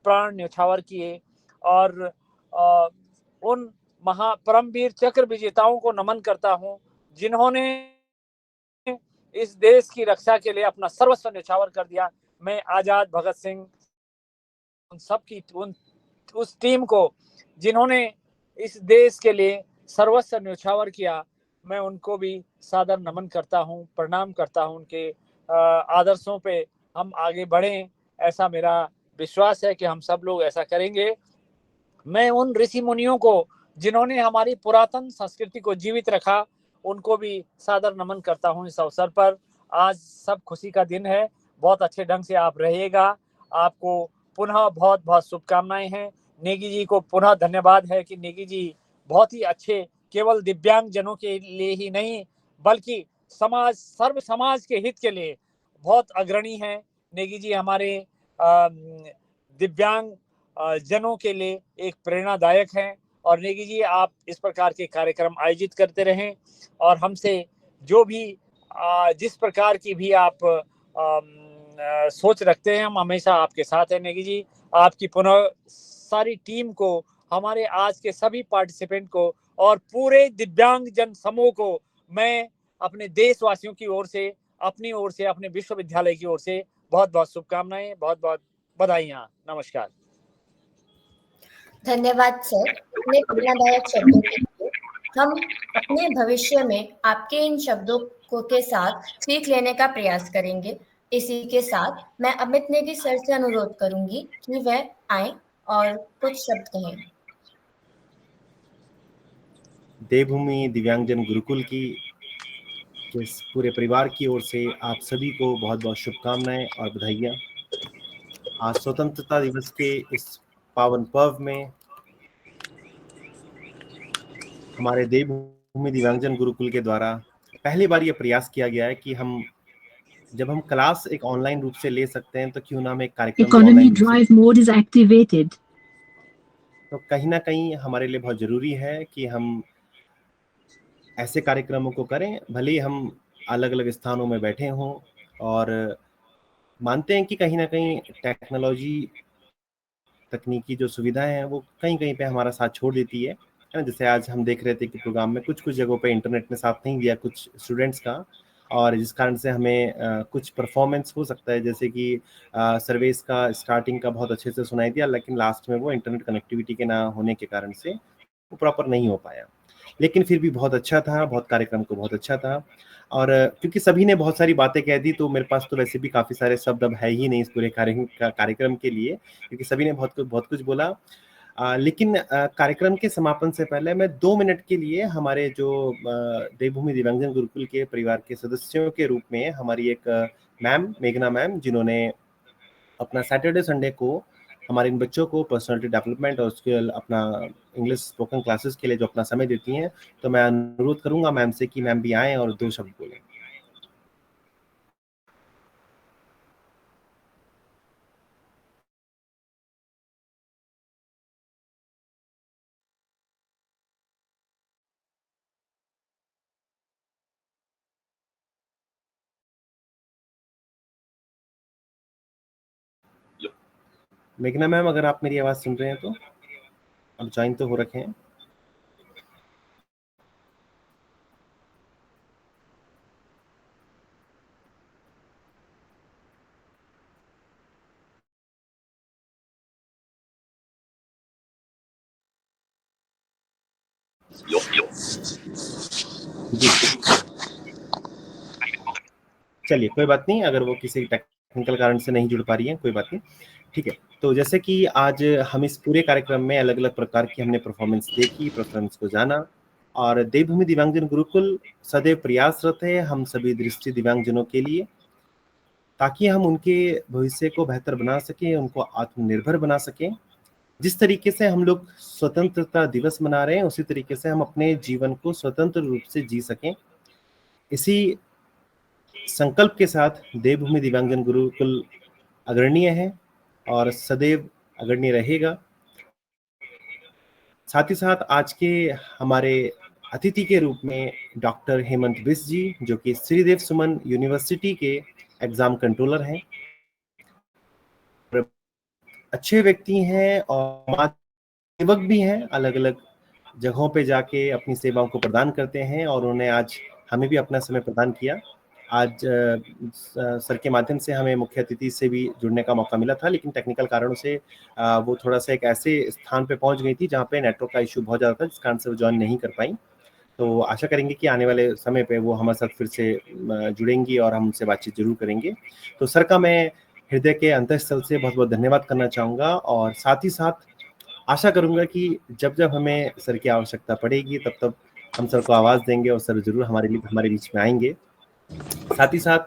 Speaker 16: प्राण न्यौछावर किए, और उन परमवीर चक्र विजेताओं को नमन करता हूं जिन्होंने इस देश की रक्षा के लिए अपना सर्वस्व न्यौछावर कर दिया। मैं आजाद भगत सिंह उन सब की उस टीम को जिन्होंने इस देश के लिए सर्वस्व न्यौछावर किया, मैं उनको भी सादर नमन करता हूं, प्रणाम करता हूं। उनके आदर्शों पे हम आगे बढ़ें, ऐसा मेरा विश्वास है कि हम सब लोग ऐसा करेंगे। मैं उन ऋषि मुनियों को जिन्होंने हमारी पुरातन संस्कृति को जीवित रखा, उनको भी सादर नमन करता हूं इस अवसर पर। आज सब खुशी का दिन है, बहुत अच्छे ढंग से आप रहिएगा। आपको पुनः बहुत बहुत शुभकामनाएं हैं। नेगी जी को पुनः धन्यवाद है कि नेगी जी बहुत ही अच्छे, केवल दिव्यांग जनों के लिए ही नहीं बल्कि सर्व समाज के हित के लिए बहुत अग्रणी हैं। नेगी जी हमारे दिव्यांग जनों के लिए एक प्रेरणादायक हैं, और नेगी जी आप इस प्रकार के कार्यक्रम आयोजित करते रहें और हमसे जो भी जिस प्रकार की भी आप सोच रखते हैं, हम हमेशा आपके साथ हैं। नेगी जी, आपकी पुनः सारी टीम को, हमारे आज के सभी पार्टिसिपेंट को और पूरे दिव्यांग जन समूह को मैं अपने देशवासियों की ओर से, अपनी ओर से, अपने विश्वविद्यालय की ओर से बहुत बहुत शुभकामनाएं, बहुत बहुत बधाइयाँ। नमस्कार।
Speaker 2: धन्यवाद सर, इतने प्रेरणादायक शब्दों के लिए। हम अपने भविष्य में आपके इन शब्दों को के साथ सीख लेने का प्रयास करेंगे। इसी के साथ मैं अमित नेगी सर से अनुरोध करूंगी कि वह आए और कुछ शब्द कहें।
Speaker 15: देवभूमि दिव्यांगजन गुरुकुल की के पूरे परिवार की ओर से आप सभी को बहुत बहुत शुभकामनाएं और बधाइयाँ। आज स्वतंत्रता दिवस के इस पावन पर्व में हमारे देवभूमि दिव्यांगजन गुरुकुल के द्वारा पहली बार ये प्रयास किया गया है कि जब हम क्लास एक ऑनलाइन रूप से ले सकते हैं तो क्यों ना हम एक कार्यक्रम
Speaker 17: Economy drive mode is activated.
Speaker 15: तो कहीं ना कहीं हमारे लिए बहुत जरूरी है कि हम ऐसे कार्यक्रमों को करें, भले ही हम अलग अलग स्थानों में बैठे हों, और मानते हैं कि कहीं ना कहीं टेक्नोलॉजी तकनीकी जो सुविधाएं हैं वो कहीं कहीं पे हमारा साथ छोड़ देती है ना। जैसे आज हम देख रहे थे कि प्रोग्राम में कुछ जगहों पे इंटरनेट ने साथ नहीं दिया कुछ स्टूडेंट्स का, और जिस कारण से हमें कुछ परफॉर्मेंस हो सकता है, जैसे कि सर्विस का स्टार्टिंग का बहुत अच्छे से सुनाई दिया, लेकिन लास्ट में वो इंटरनेट कनेक्टिविटी के ना होने के कारण से वो प्रॉपर नहीं हो पाया। लेकिन फिर भी बहुत अच्छा था, बहुत कार्यक्रम को बहुत अच्छा था। और क्योंकि सभी ने बहुत सारी बातें कह दी, तो मेरे पास तो वैसे भी काफ़ी सारे शब्द अब है ही नहीं इस पूरे कार्यक्रम के लिए, क्योंकि सभी ने बहुत कुछ बोला। लेकिन कार्यक्रम के समापन से पहले मैं 2 मिनट के लिए हमारे जो देवभूमि दिव्यांगजन गुरुकुल के परिवार के सदस्यों के रूप में हमारी एक मैम मेघना मैम, जिन्होंने अपना सैटरडे संडे को हमारे इन बच्चों को पर्सनालिटी डेवलपमेंट और उसके अपना इंग्लिश स्पोकन क्लासेस के लिए जो अपना समय देती हैं, तो मैं अनुरोध करूंगा मैम से कि मैम भी आएं और 2 शब्द बोलें। मेघना मैम, अगर आप मेरी आवाज सुन रहे हैं तो अब ज्वाइन तो हो रखे हैं। चलिए कोई बात नहीं, अगर वो किसी टेक्निकल कारण से नहीं जुड़ पा रही है कोई बात नहीं, ठीक है। तो जैसे कि आज हम इस पूरे कार्यक्रम में अलग अलग प्रकार की हमने परफॉर्मेंस देखी, परफॉर्मेंस को जाना, और देवभूमि दिव्यांगजन गुरुकुल सदैव प्रयासरत है हम सभी दृष्टि दिव्यांगजनों के लिए, ताकि हम उनके भविष्य को बेहतर बना सकें, उनको आत्मनिर्भर बना सकें। जिस तरीके से हम लोग स्वतंत्रता दिवस मना रहे हैं, उसी तरीके से हम अपने जीवन को स्वतंत्र रूप से जी सकें। इसी संकल्प के साथ देवभूमि दिव्यांगजन गुरुकुल अग्रणीय है और सदैव अग्रणीय रहेगा। साथ ही साथ आज के हमारे अतिथि के रूप में डॉक्टर हेमंत बिष्ट जी, जो कि श्रीदेव सुमन यूनिवर्सिटी के एग्जाम कंट्रोलर हैं, अच्छे व्यक्ति हैं और सेवक भी हैं, अलग अलग जगहों पे जाके अपनी सेवाओं को प्रदान करते हैं, और उन्होंने आज हमें भी अपना समय प्रदान किया। आज सर के माध्यम से हमें मुख्य अतिथि से भी जुड़ने का मौका मिला था, लेकिन टेक्निकल कारणों से वो थोड़ा सा एक ऐसे स्थान पे पहुंच गई थी जहाँ पे नेटवर्क का इशू बहुत ज़्यादा था, जिस कारण से वो ज्वाइन नहीं कर पाई। तो आशा करेंगे कि आने वाले समय पे वो हमारे साथ फिर से जुड़ेंगी और हम उनसे बातचीत जरूर करेंगे। तो सर का मैं हृदय के अंतःस्थल से बहुत बहुत धन्यवाद करना चाहूँगा, और साथ ही साथ आशा करूँगा कि जब जब हमें सर की आवश्यकता पड़ेगी तब तब हम सर को आवाज़ देंगे और सर जरूर हमारे बीच में आएंगे। साथ ही साथ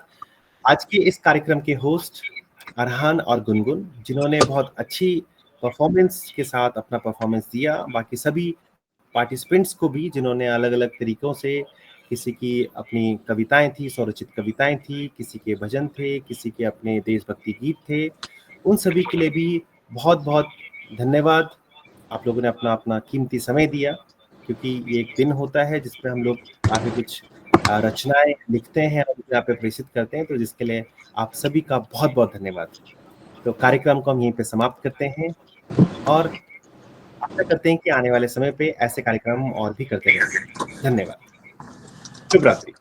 Speaker 15: आज के इस कार्यक्रम के होस्ट अरहान और गुनगुन, जिन्होंने बहुत अच्छी परफॉर्मेंस के साथ अपना परफॉर्मेंस दिया, बाकी सभी पार्टिसिपेंट्स को भी जिन्होंने अलग अलग तरीकों से, किसी की अपनी कविताएं थी, स्वरचित कविताएं थी, किसी के भजन थे, किसी के अपने देशभक्ति गीत थे, उन सभी के लिए भी बहुत बहुत धन्यवाद। आप लोगों ने अपना अपना कीमती समय दिया, क्योंकि ये एक दिन होता है जिसपे हम लोग काफ़ी कुछ रचनाएं लिखते हैं और यहाँ पे प्रेषित करते हैं, तो जिसके लिए आप सभी का बहुत बहुत धन्यवाद। तो कार्यक्रम को हम यहीं पे समाप्त करते हैं और आशा करते हैं कि आने वाले समय पे ऐसे कार्यक्रम और भी करते रहेंगे। धन्यवाद, शुभ रात्रि।